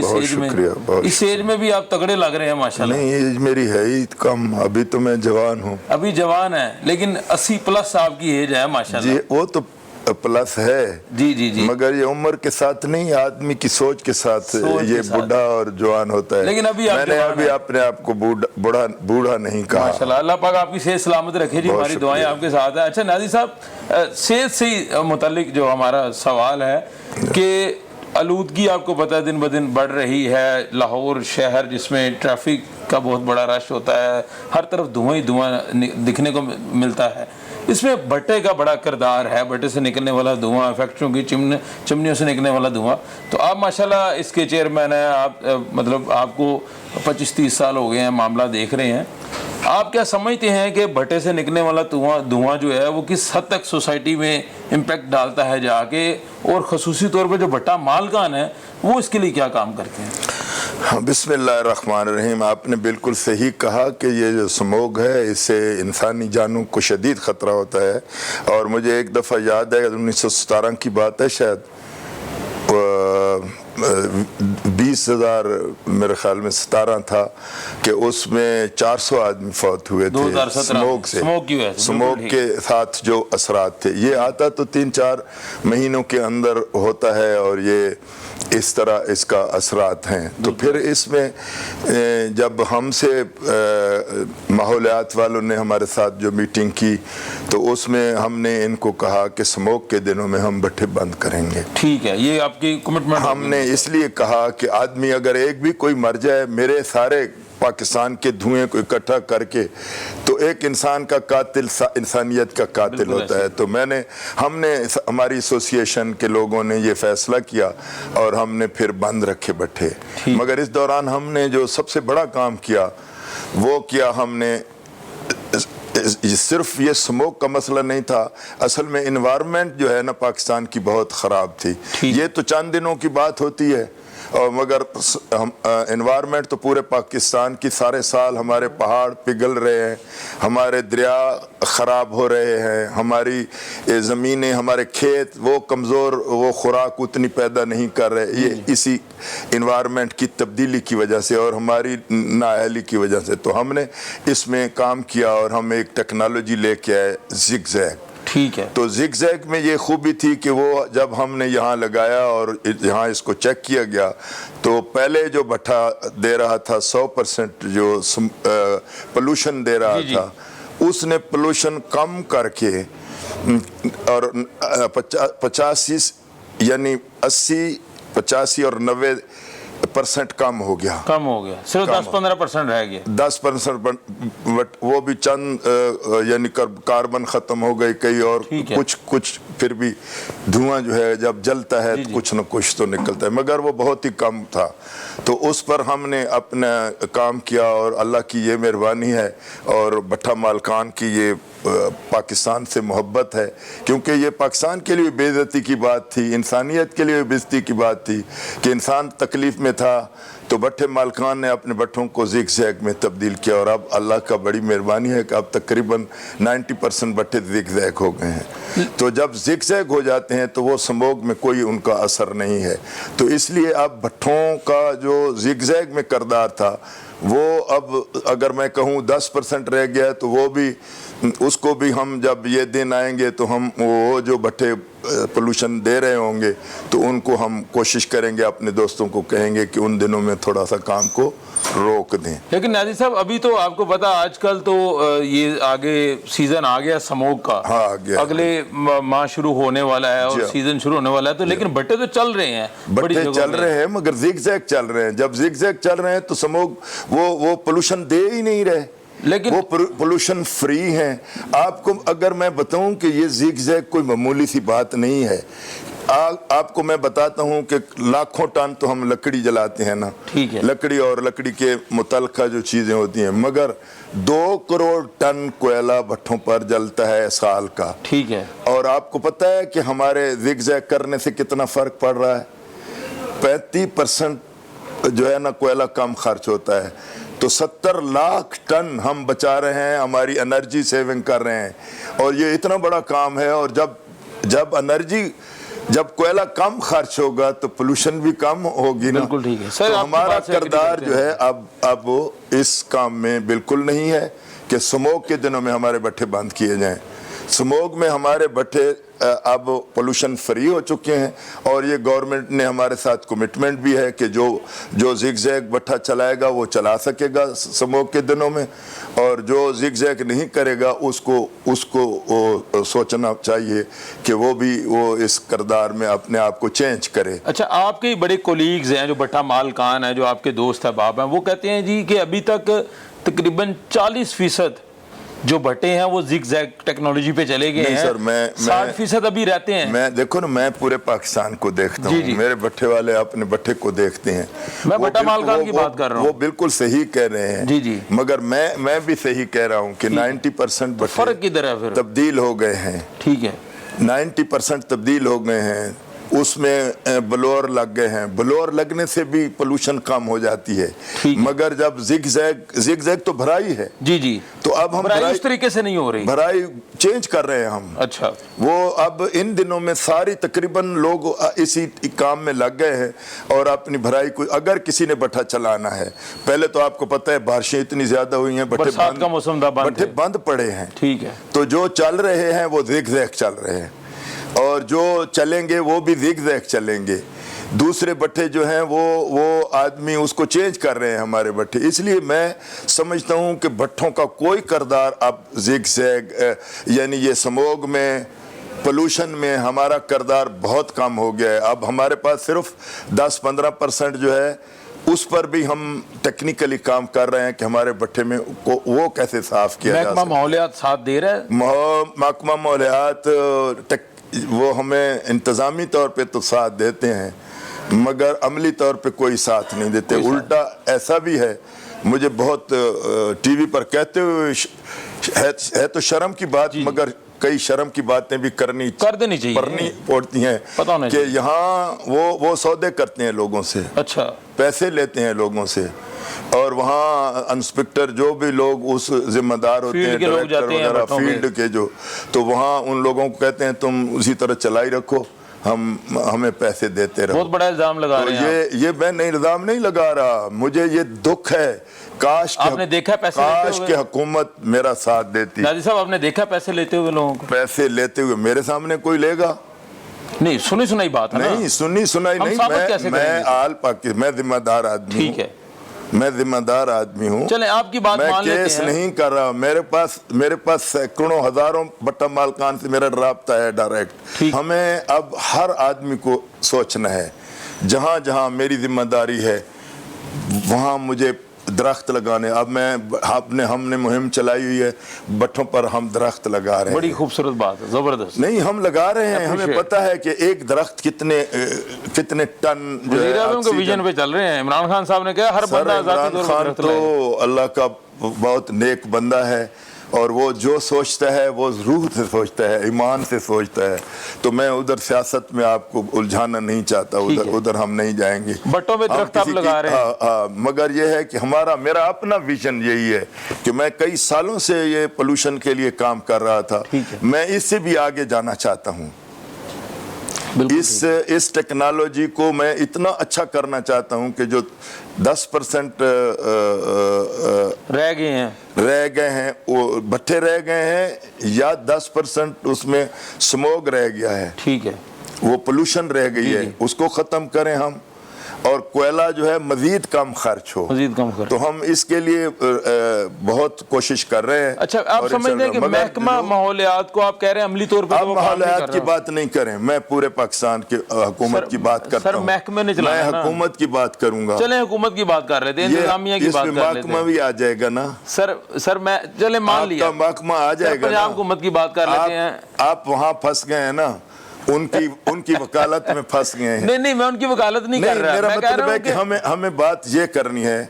[SPEAKER 1] इस एज में भी आप तगड़े लग रहे हैं माशाल्लाह।
[SPEAKER 4] नहीं, एज मेरी है ही कम, अभी तो मैं जवान हूँ।
[SPEAKER 1] अभी जवान है, लेकिन 80+ आपकी एज है माशाल्लाह।
[SPEAKER 4] जी वो तो प्लस है
[SPEAKER 1] जी,
[SPEAKER 4] मगर ये उम्र के साथ नहीं, आदमी की सोच के साथ ये बूढ़ा और जवान होता है।
[SPEAKER 1] लेकिन अभी
[SPEAKER 4] मैंने अभी अपने आप को बूढ़ा नहीं कहा।
[SPEAKER 1] माशाल्लाह, अल्लाह पाक आपकी सेहत सलामत रखे जी, हमारी दुआएं आपके साथ हैं। अच्छा नियाज़ी साहब, सेहत से मुतालिक जो हमारा सवाल है कि आलूदगी आपको पता है दिन ब दिन बढ़ रही है, लाहौर शहर जिसमें ट्रैफिक का बहुत बड़ा रश होता है, हर तरफ धुआं ही धुआं दिखने को मिलता है, इसमें भट्टे का बड़ा किरदार है, भट्टे से निकलने वाला धुआं, फैक्ट्रियों की चिमनियों से निकलने वाला धुआं। तो आप माशाल्लाह इसके चेयरमैन हैं, आप मतलब आपको 25-30 साल हो गए हैं मामला देख रहे हैं, आप क्या समझते हैं कि भट्टे से निकलने वाला धुआं जो है वो किस हद तक सोसाइटी में इम्पैक्ट डालता है जाके, और ख़ुसूसी तौर पर जो भट्टा मालकान है वो इसके लिए क्या काम करते हैं?
[SPEAKER 4] हाँ, बिस्मिल्लाहिर्रहमानिर्रहीम। आपने बिल्कुल सही कहा कि ये जो स्मोग है इससे इंसानी जानों को शदीद ख़तरा होता है। और मुझे एक दफ़ा याद है 1917 की बात है शायद, 20,000 मेरे ख्याल में 17 था कि उसमें 400 आदमी फौत हुए थे स्मोक से, स्मोक के साथ जो असरात थे। ये आता तो 3-4 महीनों के अंदर होता है और ये इस तरह इसका असरात हैं। तो फिर इसमें जब हमसे माहौलियात वालों ने हमारे साथ जो मीटिंग की तो उसमें हमने इनको कहा कि स्मोक के दिनों में हम भट्टे बंद करेंगे।
[SPEAKER 1] ठीक है, ये आपकी कमिटमेंट।
[SPEAKER 4] हमने इसलिए कहा कि आदमी अगर एक भी कोई मर जाए, मेरे सारे पाकिस्तान के धुएं को इकट्ठा करके तो एक इंसान का कातिल इंसानियत का कातिल होता है। तो हमने हमारी एसोसिएशन के लोगों ने ये फैसला किया और हमने फिर बंद रखे भट्टे। मगर इस दौरान हमने जो सबसे बड़ा काम किया वो किया, हमने सिर्फ ये स्मोक का मसला नहीं था, असल में इन्वायरमेंट जो है ना पाकिस्तान की बहुत ख़राब थी। ये तो चंद दिनों की बात होती है और मगर इन्वायरमेंट तो पूरे पाकिस्तान की सारे साल हमारे पहाड़ पिघल रहे हैं, हमारे दरिया ख़राब हो रहे हैं, हमारी ज़मीनें, हमारे खेत वो कमज़ोर, वो खुराक उतनी पैदा नहीं कर रहे, ये इसी इन्वायरमेंट की तब्दीली की वजह से और हमारी नाअहली की वजह से। तो हमने इसमें काम किया और हम एक टेक्नोलॉजी लेके आए, ज़िगज़ैग।
[SPEAKER 1] ठीक है।
[SPEAKER 4] तो ज़िगज़ैग में ये खूबी थी कि वो जब हमने यहाँ लगाया और यहाँ इसको चेक किया गया तो पहले जो भट्ठा दे रहा था 100% जो पोल्यूशन दे रहा था, उसने पोल्यूशन कम करके और 85 यानी 80, 85 और 90% कम हो गया,
[SPEAKER 1] सिर्फ 10-15% रह गया।
[SPEAKER 4] 10% वो भी चंद यानी कार्बन ख़त्म हो गई कई और कुछ फिर भी धुआं जो है जब जलता है तो कुछ न कुछ तो निकलता है, मगर वो बहुत ही कम था। तो उस पर हमने अपना काम किया और अल्लाह की ये मेहरबानी है और भट्ठा मालकान की ये पाकिस्तान से मोहब्बत है, क्योंकि ये पाकिस्तान के लिए बेइज्जती की बात थी, इंसानियत के लिए बेइज्जती की बात थी कि इंसान तकलीफ़ में था। तो भट्टे मालकान ने अपने भट्टों को ज़िगज़ैग में तब्दील किया और अब अल्लाह का बड़ी मेहरबानी है कि अब तकरीबन 90% भट्टे ज़िगज़ैग हो गए हैं। तो जब ज़िगज़ैग हो जाते हैं तो वो स्मोक में कोई उनका असर नहीं है। तो इसलिए अब भट्टों का जो ज़िगज़ैग में किरदार था वो अब अगर मैं कहूँ 10% रह गया तो वो भी, उसको भी हम जब ये दिन आएंगे तो हम वो जो भट्टे पोल्यूशन दे रहे होंगे तो उनको हम कोशिश करेंगे, अपने दोस्तों को कहेंगे कि उन दिनों में थोड़ा सा काम को रोक दें।
[SPEAKER 1] लेकिन नाज़िर साहब अभी तो आपको पता आजकल तो ये आगे सीजन आ गया स्मोक का,
[SPEAKER 4] हाँ आ गया,
[SPEAKER 1] अगले माह शुरू होने वाला है और सीजन शुरू होने वाला है। तो लेकिन भट्टे तो चल रहे हैं,
[SPEAKER 4] भट्टे चल रहे हैं मगर ज़िगज़ैग चल रहे हैं। जब ज़िगज़ैग चल रहे हैं तो स्मोक वो पोल्यूशन दे ही नहीं रहे, लेकिन वो पोल्यूशन फ्री हैं। आपको अगर मैं बताऊं कि ये ज़िगज़ैग कोई मामूली सी बात नहीं है, आपको मैं बताता हूं कि लाखों टन तो हम लकड़ी जलाते हैं ना,
[SPEAKER 1] ठीक है,
[SPEAKER 4] लकड़ी और लकड़ी के मुतल्लिक़ा जो चीज़ें होती हैं, मगर 2 करोड़ टन कोयला भट्टों पर जलता है साल का।
[SPEAKER 1] ठीक है। और
[SPEAKER 4] आपको पता है कि हमारे ज़िगज़ैग करने से कितना फ़र्क पड़ रहा है? 35% जो है ना कोयला कम खर्च होता है। तो 70 लाख टन हम बचा रहे हैं, हमारी एनर्जी सेविंग कर रहे हैं और ये इतना बड़ा काम है। और जब कोयला कम खर्च होगा तो पोल्यूशन भी कम होगी ना।
[SPEAKER 1] बिल्कुल ठीक है सर।
[SPEAKER 4] तो हमारा किरदार जो है अब वो इस काम में बिल्कुल नहीं है कि स्मोक के दिनों में हमारे भट्टे बंद किए जाएं। स्मोक में हमारे भट्टे अब पोल्यूशन फ्री हो चुके हैं और ये गवर्नमेंट ने हमारे साथ कमिटमेंट भी है कि जो ज़िगज़ैग भट्टा चलाएगा वो चला सकेगा स्मोक के दिनों में, और जो ज़िगज़ैग नहीं करेगा उसको सोचना चाहिए कि वो इस किरदार में अपने आप को चेंज करे।
[SPEAKER 1] अच्छा, आपके बड़े कोलीग्स हैं जो भट्टा मालकान हैं, जो आपके दोस्त अहबाब हैं, वो कहते हैं जी कि अभी तक तकरीबन 40% जो भट्टे हैं वो ज़िगज़ैग टेक्नोलॉजी पे चले गए हैं।
[SPEAKER 4] सर,
[SPEAKER 1] 60% अभी रहते हैं।
[SPEAKER 4] मैं देखो ना, मैं पूरे पाकिस्तान को देखता हूँ, मेरे भट्टे वाले अपने भट्टे को देखते हैं।
[SPEAKER 1] मैं भट्टा मालकान की बात कर रहा हूँ।
[SPEAKER 4] वो बिल्कुल सही कह रहे हैं
[SPEAKER 1] जी।
[SPEAKER 4] मगर मैं भी सही कह रहा हूँ कि 90% भट्टे
[SPEAKER 1] फर्क किधर है फिर?
[SPEAKER 4] तब्दील हो गए हैं।
[SPEAKER 1] ठीक है,
[SPEAKER 4] 90% तब्दील हो गए हैं। उसमें ब्लोअर लग गए हैं। ब्लोअर लगने से भी पोल्यूशन कम हो जाती है, मगर जब जिग-जैग तो भराई है
[SPEAKER 1] जी जी,
[SPEAKER 4] तो अब हम
[SPEAKER 1] भराई उस तरीके से नहीं हो रही,
[SPEAKER 4] भराई चेंज कर रहे हैं हम।
[SPEAKER 1] अच्छा,
[SPEAKER 4] वो अब इन दिनों में सारी तकरीबन लोग इसी काम में लग गए हैं और अपनी भराई को, अगर किसी ने भट्ठा चलाना है, पहले तो आपको पता है बारिशें इतनी ज्यादा हुई हैं,
[SPEAKER 1] बरसात का मौसम था,
[SPEAKER 4] भट्ठे बंद पड़े हैं,
[SPEAKER 1] ठीक है,
[SPEAKER 4] तो जो चल रहे हैं वो जिग-जैग चल रहे हैं और जो चलेंगे वो भी जिग-जैग चलेंगे। दूसरे भट्ठे जो हैं वो आदमी उसको चेंज कर रहे हैं हमारे भट्ठे। इसलिए मैं समझता हूं कि भट्ठों का कोई किरदार अब जिग-जैग यानी ये स्मोग में, पोल्यूशन में हमारा किरदार बहुत कम हो गया है। अब हमारे पास सिर्फ 10-15% जो है उस पर भी हम टेक्निकली काम कर रहे हैं कि हमारे भट्ठे में वो कैसे साफ किया जा
[SPEAKER 1] महकमा
[SPEAKER 4] सके।
[SPEAKER 1] माहौलियात साथ दे रहा है,
[SPEAKER 4] महकमा माहौलियात वो हमें इंतज़ामी तौर पे तो साथ देते हैं मगर अमली तौर पे कोई साथ नहीं देते। उल्टा ऐसा भी है, मुझे बहुत टीवी पर कहते हुए है तो शर्म की बात, मगर कई शर्म की बातें भी कर देनी चाहिए, करनी पड़ती हैं कि यहाँ वो सौदे करते हैं लोगों से,
[SPEAKER 1] अच्छा,
[SPEAKER 4] पैसे लेते हैं लोगों से, और वहाँ इंस्पेक्टर जो भी लोग उस जिम्मेदार होते हैं, डायरेक्टर वगैरह फील्ड के जो, तो वहाँ उन लोगों को कहते हैं तुम उसी तरह चलाई रखो, हमें पैसे देते रहो।
[SPEAKER 1] बहुत बड़ा इल्जाम लगा रहे हैं।
[SPEAKER 4] ये मैं इल्जाम नहीं लगा रहा, मुझे ये दुख है। काश
[SPEAKER 1] आपने देखा पैसे
[SPEAKER 4] काश कि हुकूमत मेरा साथ देती।
[SPEAKER 1] नाज़िर साहब, आपने देखा पैसे लेते हुए लोगों को?
[SPEAKER 4] पैसे लेते हुए मेरे सामने कोई लेगा
[SPEAKER 1] नहीं, सुनी सुनाई बात है ना?
[SPEAKER 4] नहीं, सुनी सुनाई नहीं, मैं आल पाकिस्तान, मैं जिम्मेदार आदमी, ठीक है, मैं जिम्मेदार आदमी हूँ।
[SPEAKER 1] चले आपकी बात मान लेते हैं।
[SPEAKER 4] मैं केस नहीं कर रहा, मेरे पास सैकड़ों हजारों भट्टा मालकान से मेरा राब्ता है डायरेक्ट। हमें अब हर आदमी को सोचना है, जहाँ जहाँ मेरी जिम्मेदारी है वहाँ मुझे दरख्त लगाने। अब हमने मुहिम चलाई हुई है, भट्टों पर हम दरख्त लगा रहे हैं।
[SPEAKER 1] बड़ी खूबसूरत बात है, जबरदस्त।
[SPEAKER 4] नहीं, हम लगा रहे हैं, हमें पता है कि एक दरख्त कितने टन
[SPEAKER 1] के विजन पे चल रहे हैं। इमरान खान साहब ने कहा हर बंदा
[SPEAKER 4] इमरान खान तो अल्लाह का बहुत नेक बंदा है और वो जो सोचता है वो रूह से सोचता है, ईमान से सोचता है। तो मैं उधर सियासत में आपको उलझाना नहीं चाहता, उधर हम नहीं जाएंगे।
[SPEAKER 1] भट्टों में दरख्त आप लगा रहे हैं।
[SPEAKER 4] मगर ये है कि मेरा अपना विजन यही है कि मैं कई सालों से ये पोल्यूशन के लिए काम कर रहा था, मैं इससे भी आगे जाना चाहता हूँ। इस टेक्नोलॉजी को मैं इतना अच्छा करना चाहता हूं कि जो 10% रह गए हैं वो भट्ठे रह गए हैं या 10% उसमें स्मोग रह गया है, ठीक है, वो पोल्यूशन रह गई है, उसको खत्म करें हम, और कोयला जो है मजीद कम खर्च हो, तो हम इसके लिए बहुत कोशिश कर रहे हैं।
[SPEAKER 1] अच्छा, आप समझते हैं कि महकमा माहौलियात को आप कह रहे हैं अमली तौर पर
[SPEAKER 4] माहौलियात की बात नहीं करें, मैं पूरे पाकिस्तान की हुकूमत की बात करता हूं।
[SPEAKER 1] महकमे ने चलाया,
[SPEAKER 4] मैं हुकूमत की बात करूंगा।
[SPEAKER 1] चले हुकूमत की बात कर रहे थे, इंतजामिया की बात कर रहे थे,
[SPEAKER 4] महकमा भी आ जाएगा ना
[SPEAKER 1] सर मैं चले मान लिया
[SPEAKER 4] महकमा आ जाएगा,
[SPEAKER 1] पंजाब हुकूमत की बात कर लेते हैं।
[SPEAKER 4] आप वहां फंस गए हैं ना, उनकी वकालत में फंस गए हैं।
[SPEAKER 1] नहीं, मैं उनकी वकालत नहीं कर रहा।
[SPEAKER 4] मेरा मतलब है कि हमें बात ये करनी है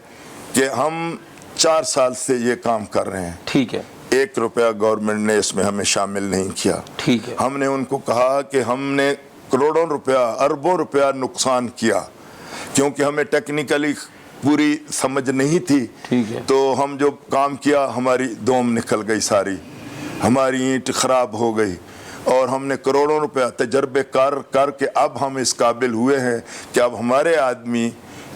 [SPEAKER 4] कि हम 4 साल से ये काम कर रहे हैं, ठीक है, 1 रुपया गवर्नमेंट ने इसमें हमें शामिल नहीं किया, ठीक है। हमने उनको कहा कि हमने करोड़ों रुपया, अरबों रुपया नुकसान किया क्योंकि हमें टेक्निकली पूरी समझ नहीं थी, ठीक है। तो हम जो काम किया हमारी दोम निकल गई सारी, हमारी ईंट खराब हो गई और हमने करोड़ों रुपया तजर्बे करके अब हम इस काबिल हुए हैं कि अब हमारे आदमी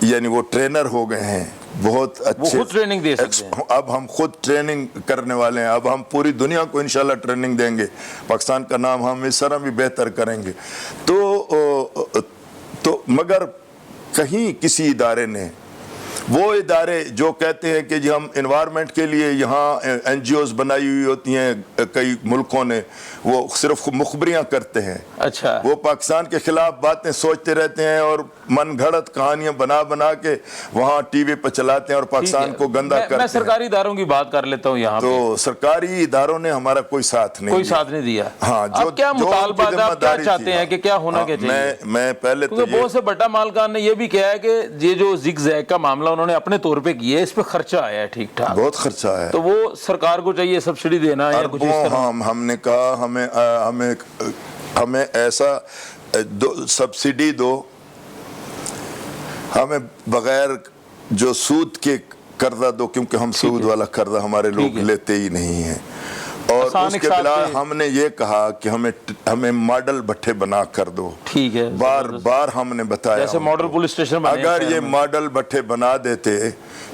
[SPEAKER 4] यानी वो ट्रेनर हो गए हैं, बहुत अच्छे,
[SPEAKER 1] खुद ट्रेनिंग दे सकते हैं।
[SPEAKER 4] अब हम खुद ट्रेनिंग करने वाले हैं, अब हम पूरी दुनिया को इंशाल्लाह ट्रेनिंग देंगे, पाकिस्तान का नाम हम इस तरह भी बेहतर करेंगे। तो मगर कहीं किसी इदारे ने, वो इदारे जो कहते हैं कि जी हम एनवायरनमेंट के लिए यहाँ NGOs बनाई हुई होती हैं कई मुल्कों ने, वो सिर्फ मुखबरियाँ करते हैं, अच्छा, वो पाकिस्तान के खिलाफ बातें सोचते रहते हैं और मन घड़त कहानियां बना के वहाँ टीवी पर चलाते हैं और पाकिस्तान को गंदा करते हैं।
[SPEAKER 1] मैं सरकारी इदारों की बात कर लेता हूँ यहाँ
[SPEAKER 4] तो सरकारी इदारों ने हमारा कोई साथ नहीं दिया। हाँ,
[SPEAKER 1] जो क्या मुतालबा आप क्या चाहते हैं कि क्या होना क्या चाहिए?
[SPEAKER 4] मैं पहले तो
[SPEAKER 1] बहुत से बड़ा मालकान ने ये भी कहा है कि ये जो जिग-जैग का मामला उन्होंने अपने तौर पे किया है, इस पे खर्चा आया है, ठीक ठाक,
[SPEAKER 4] बहुत खर्चा है,
[SPEAKER 1] तो वो सरकार को चाहिए सब्सिडी देना या कुछ इस तरह।
[SPEAKER 4] हमने कहा हमें ऐसा सब्सिडी दो, हमें बगैर जो सूद के कर्जा दो, क्योंकि हम सूद वाला कर्जा हमारे लोग लेते ही नहीं हैं। और उसके अलावा हमने ये कहा कि हमें मॉडल भट्टे बना कर दो।
[SPEAKER 1] ठीक है,
[SPEAKER 4] बार बार हमने बताया,
[SPEAKER 1] जैसे मॉडल पुलिस स्टेशन
[SPEAKER 4] अगर ये मॉडल भट्टे बना देते,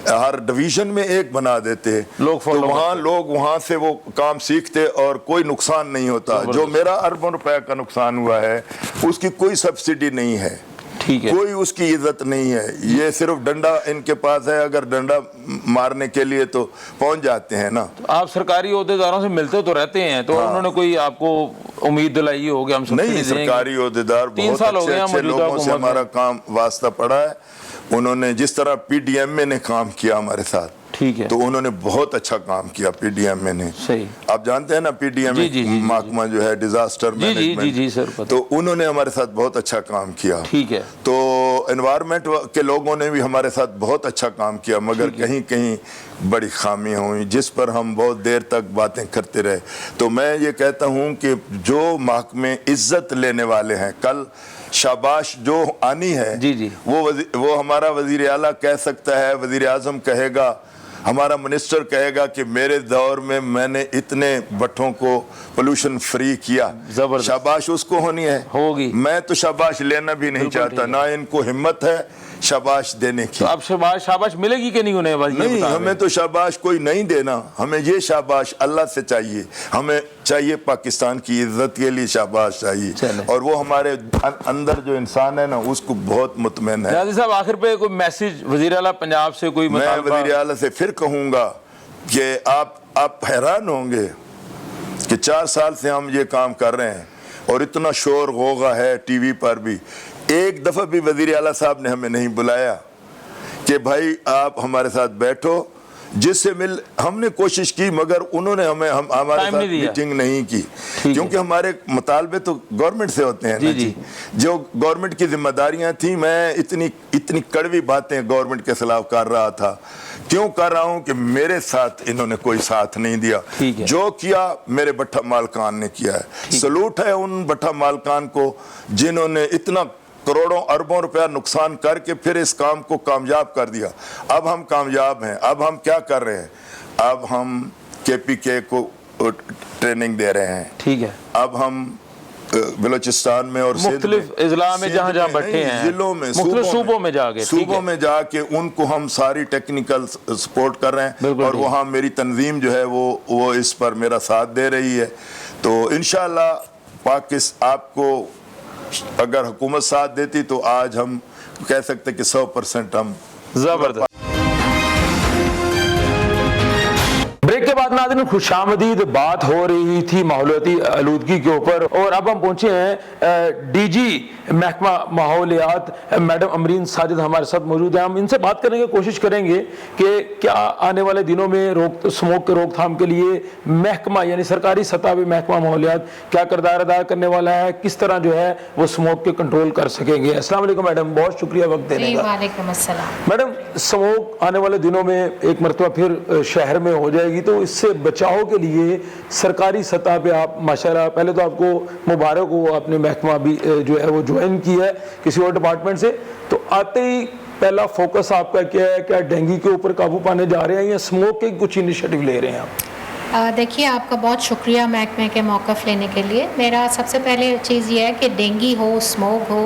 [SPEAKER 4] हर डिवीजन में एक बना देते, तो वहाँ लोग वहाँ से वो काम सीखते और कोई नुकसान नहीं होता। जो मेरा अरबों रुपए का नुकसान हुआ है उसकी कोई सब्सिडी नहीं है,
[SPEAKER 1] ठीक है,
[SPEAKER 4] कोई उसकी इज्जत नहीं है। ये सिर्फ डंडा इनके पास है, अगर डंडा मारने के लिए तो पहुंच जाते हैं ना।
[SPEAKER 1] तो आप सरकारी ओहदेदारों से मिलते तो रहते हैं, तो उन्होंने कोई आपको उम्मीद दिलाई होगी हम
[SPEAKER 4] नहीं? सरकारी ओहदेदार बहुत अच्छे लोगों से हमारा काम वास्ता पड़ा है। उन्होंने जिस तरह PDMA ने काम किया हमारे साथ,
[SPEAKER 1] ठीक है,
[SPEAKER 4] तो उन्होंने बहुत अच्छा काम किया PDMA ने।
[SPEAKER 1] सही,
[SPEAKER 4] आप जानते हैं ना PDMA महकमा जो है डिजास्टर मैनेजमेंट,
[SPEAKER 1] जी सर,
[SPEAKER 4] तो उन्होंने हमारे साथ बहुत अच्छा काम किया।
[SPEAKER 1] ठीक है,
[SPEAKER 4] तो एनवायरनमेंट के लोगों ने भी हमारे साथ बहुत अच्छा काम किया, मगर कहीं कहीं बड़ी खामियां हुई जिस पर हम बहुत देर तक बातें करते रहे। तो मैं ये कहता हूँ कि जो महकमे इज्जत लेने वाले हैं, कल शाबाश जो आनी है,
[SPEAKER 1] जी,
[SPEAKER 4] वो हमारा वजीर आला कह सकता है, वजीर आजम कहेगा, हमारा मिनिस्टर कहेगा कि मेरे दौर में मैंने इतने भट्टों को पोल्यूशन फ्री किया। शाबाश उसको होनी है,
[SPEAKER 1] होगी।
[SPEAKER 4] मैं तो शाबाश लेना भी नहीं चाहता, ना इनको हिम्मत है शाबाश देने की।
[SPEAKER 1] तो अब शाबाश मिलेगी कि नहीं उन्हें?
[SPEAKER 4] नहीं, हमें तो शाबाश कोई नहीं देना, हमें ये शाबाश अल्लाह से चाहिए, हमें चाहिए पाकिस्तान की इज्जत के लिए शाबाश चाहिए। और वो हमारे अंदर जो इंसान है ना, उसको बहुत मुतमईन है।
[SPEAKER 1] नाज़िर साहब, आखिर पे कोई मैसेज वज़ीर आला पंजाब से कोई?
[SPEAKER 4] मैं वज़ीर आला से फिर कहूँगा कि आप हैरान होंगे कि 4 साल से हम ये काम कर रहे हैं और इतना शोर गोगा है टीवी पर भी। एक दफ़ा भी वज़ीर आला साहब ने हमें नहीं बुलाया कि भाई आप हमारे साथ बैठो, जिससे हमने कोशिश की, मगर उन्होंने हमारे साथ मीटिंग नहीं की, क्योंकि हमारे मुतालबे तो गवर्नमेंट से होते हैं ना जी। जो गवर्नमेंट की जिम्मेदारियां थी, मैं इतनी कड़वी बातें गवर्नमेंट के खिलाफ कर रहा था। क्यों कर रहा हूं कि मेरे साथ इन्होंने कोई साथ नहीं दिया। जो किया मेरे भट्टा मालकान ने किया है। सलूट है उन भट्टा मालकान को जिन्होंने इतना करोड़ों अरबों रुपया नुकसान करके फिर इस काम को कामयाब कर दिया। अब हम कामयाब हैं। अब हम क्या कर रहे हैं? अब हम KPK को ट्रेनिंग दे रहे हैं।
[SPEAKER 1] ठीक है,
[SPEAKER 4] अब हम बलोचिस्तान में और
[SPEAKER 1] मुख्तलिफ इजला में जहाँ भट्टे हैं, जिलों में, सूबों में जाके उनको हम सारी टेक्निकल सपोर्ट कर रहे हैं। और वहाँ मेरी तंजीम जो है वो इस पर मेरा साथ दे रही है। तो इंशाअल्लाह आपको अगर हुकूमत साथ देती तो आज हम कह सकते कि 100% हम जबरदस्त। ब्रेक के बाद नाज़रीन खुशामदीद बात हो रही थी माहौलियाती आलूदगी के ऊपर, और अब हम पहुंचे हैं DG महकमा माहौलियात मैडम अमरीन साजिद हमारे साथ मौजूद हैं। हम इनसे बात करेंगे, कोशिश करेंगे कि क्या आने वाले दिनों में स्मोक के रोकथाम के लिए महकमा यानी सरकारी सतह पे महकमा माहौलियात क्या किरदार अदा करने वाला है, किस तरह जो है वो स्मोक के कंट्रोल कर सकेंगे। अस्सलाम वालेकुम मैडम, बहुत शुक्रिया वक्त देने का।
[SPEAKER 5] वालेकुम अस्सलाम।
[SPEAKER 1] मैडम, स्मोक आने वाले दिनों में एक मरतबा फिर शहर में हो जाएगी, तो इससे बचाव के लिए सरकारी सतह पे आप माशाल्लाह, पहले तो आपको मुबारक हो, आपने महकमा भी जो है वो ज्वाइन किया है किसी और डिपार्टमेंट से, तो आते ही पहला फोकस आपका क्या है? क्या डेंगू के ऊपर काबू पाने जा रहे हैं या स्मोक के कुछ इनिशिएटिव ले रहे हैं आप?
[SPEAKER 5] देखिए, आपका बहुत शुक्रिया महकमे के मौक़िफ़ लेने के लिए। मेरा सबसे पहले चीज़ ये है कि डेंगू हो, स्मोक हो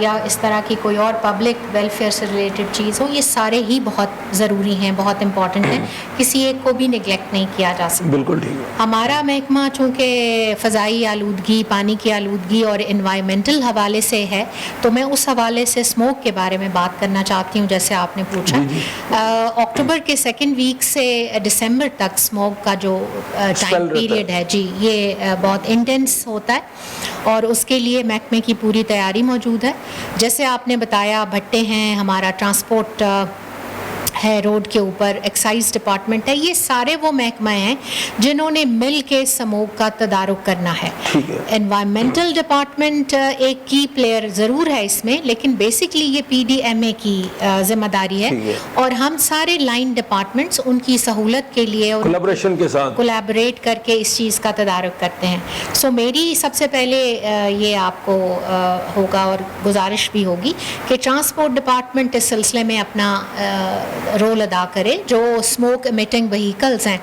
[SPEAKER 5] या इस तरह की कोई और पब्लिक वेलफेयर से रिलेटेड चीज़ हो, ये सारे ही बहुत ज़रूरी हैं, बहुत इंपॉर्टेंट हैं, किसी एक को भी निगलेक्ट नहीं किया जा सकता।
[SPEAKER 1] बिल्कुल ठीक है।
[SPEAKER 5] हमारा महकमा चूँकि फ़ज़ाई आलूदगी, पानी की आलूदगी और इन्वायरमेंटल हवाले से है, तो मैं उस हवाले से स्मोक के बारे में बात करना चाहती हूँ, जैसे आपने पूछा। अक्टूबर के 2nd वीक से दिसंबर तक स्मोक का जो टाइम पीरियड है जी, ये बहुत इंटेंस होता है और उसके लिए महकमे की पूरी तैयारी मौजूद है। जैसे आपने बताया, भट्टे हैं, हमारा ट्रांसपोर्ट है रोड के ऊपर, एक्साइज डिपार्टमेंट है, ये सारे वो महकमे हैं जिन्होंने मिल के स्मोक का तदारुक करना है। एनवायरमेंटल डिपार्टमेंट एक की प्लेयर ज़रूर है इसमें, लेकिन बेसिकली ये PDMA की जिम्मेदारी है और हम सारे लाइन डिपार्टमेंट्स उनकी सहूलत के लिए और
[SPEAKER 1] कोलैबोरेशन के साथ
[SPEAKER 5] कोलैबोरेट करके इस चीज़ का तदारुक करते हैं। सो मेरी सबसे पहले ये आपको होगा और गुजारिश भी होगी कि ट्रांसपोर्ट डिपार्टमेंट इस सिलसिले में अपना रोल अदा करे। जो स्मोक एमिटिंग व्हीकल्स हैं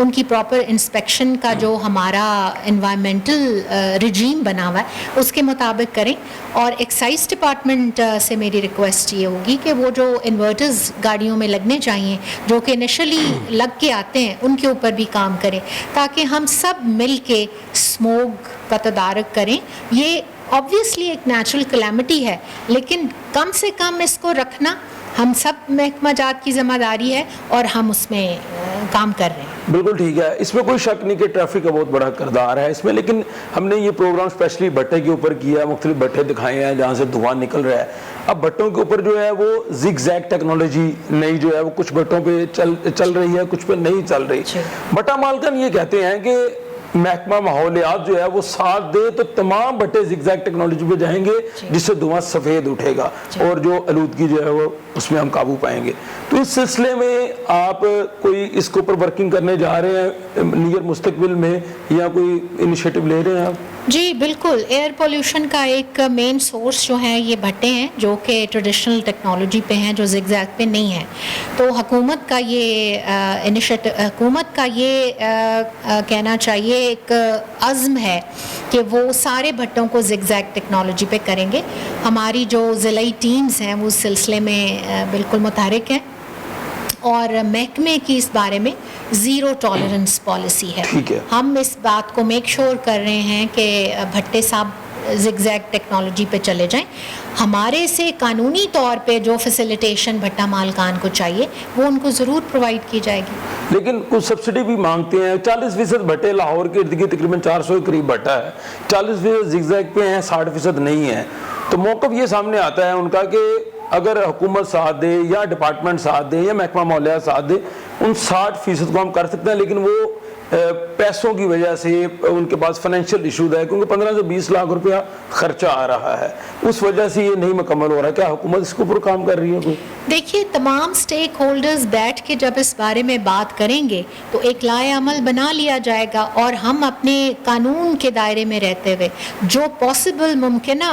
[SPEAKER 5] उनकी प्रॉपर इंस्पेक्शन का जो हमारा एनवायरमेंटल रिजीम बना हुआ है उसके मुताबिक करें। और एक्साइज डिपार्टमेंट से मेरी रिक्वेस्ट ये होगी कि वो जो इन्वर्टर्स गाड़ियों में लगने चाहिए जो कि इनिशियली लग के आते हैं उनके ऊपर भी काम करें ताकि हम सब मिल के स्मोक का तदारुक करें। ये ऑब्वियसली एक नेचुरल कैलेमिटी है, लेकिन कम से कम इसको रखना हम सब महकमा जात की जिम्मेदारी है और हम उसमें काम कर रहे हैं।
[SPEAKER 1] बिल्कुल ठीक है, इसमें कोई शक नहीं कि ट्रैफिक का बहुत बड़ा किरदार है इसमें, लेकिन हमने ये प्रोग्राम स्पेशली भट्टे के ऊपर किया है, मुख्तलिफ भट्टे दिखाए हैं जहाँ से धुआं निकल रहा है। अब भट्टों के ऊपर जो है वो जिग-जैग टेक्नोलॉजी नई जो है वो कुछ भट्टों पे चल रही है, कुछ पे नहीं चल रही। भट्टा मालकन ये कहते हैं कि महकमा माहौलियात जो है वो साथ दे तो तमाम भट्टे जिग-जैग टेक्नोलॉजी पे जाएंगे जिससे धुआं सफ़ेद उठेगा और जो आलूदगी जो है वो उसमें हम काबू पाएंगे। तो इस सिलसिले में आप कोई इसके ऊपर वर्किंग करने जा रहे हैं नियर मुस्तकबिल में या कोई इनिशिएटिव ले रहे हैं आप?
[SPEAKER 5] जी बिल्कुल, एयर पोल्यूशन का एक मेन सोर्स जो है ये भट्टे हैं जो कि ट्रेडिशनल टेक्नोलॉजी पे हैं, जो जिग-जैग पे नहीं है। तो हुकूमत का ये इनिशिएटिव, हुकूमत का ये कहना चाहिए एक अज़्म है कि वो सारे भट्टों को जिग-जैग टेक्नोलॉजी पे करेंगे। हमारी जो ज़िलाई टीम्स हैं वो उस सिलसिले में बिल्कुल मुतहरिक हैं और महकमे की इस बारे में ज़ीरो टॉलरेंस पॉलिसी है। हम इस बात को मेक श्योर कर रहे हैं कि भट्टे साहब जिग-जैग टेक्नोलॉजी पे चले जाएं। हमारे से कानूनी तौर पे जो फैसिलिटेशन भट्टा मालकान को चाहिए वो उनको ज़रूर प्रोवाइड की जाएगी।
[SPEAKER 1] लेकिन कुछ सब्सिडी भी मांगते हैं। 40% भट्टे लाहौर के इर्द गिर्द तकरीबन 400 के करीब भट्टा है, 40% जिग-जैग पे हैं, 60% नहीं है। तो मौक़िफ़ ये सामने आता है उनका कि अगर हुकूमत साथ दे या डिपार्टमेंट साथ दे या महकमा माहौलियात साथ दे, उन 60% को हम कर सकते हैं, लेकिन वो पैसों की वजह से उनके पास फाइनेंशियल इशूज है क्योंकि 15 से 20 लाख रुपया खर्चा आ रहा है, उस वजह से ये नहीं मुकम्मल हो रहा है। क्या हुकूमत इसके ऊपर काम कर रही है कोई?
[SPEAKER 5] देखिए, तमाम स्टेक होल्डर्स बैठ के जब इस बारे में बात करेंगे तो एक लाए अमल बना लिया जाएगा और हम अपने कानून के दायरे में रहते हुए जो पॉसिबल मुमकिना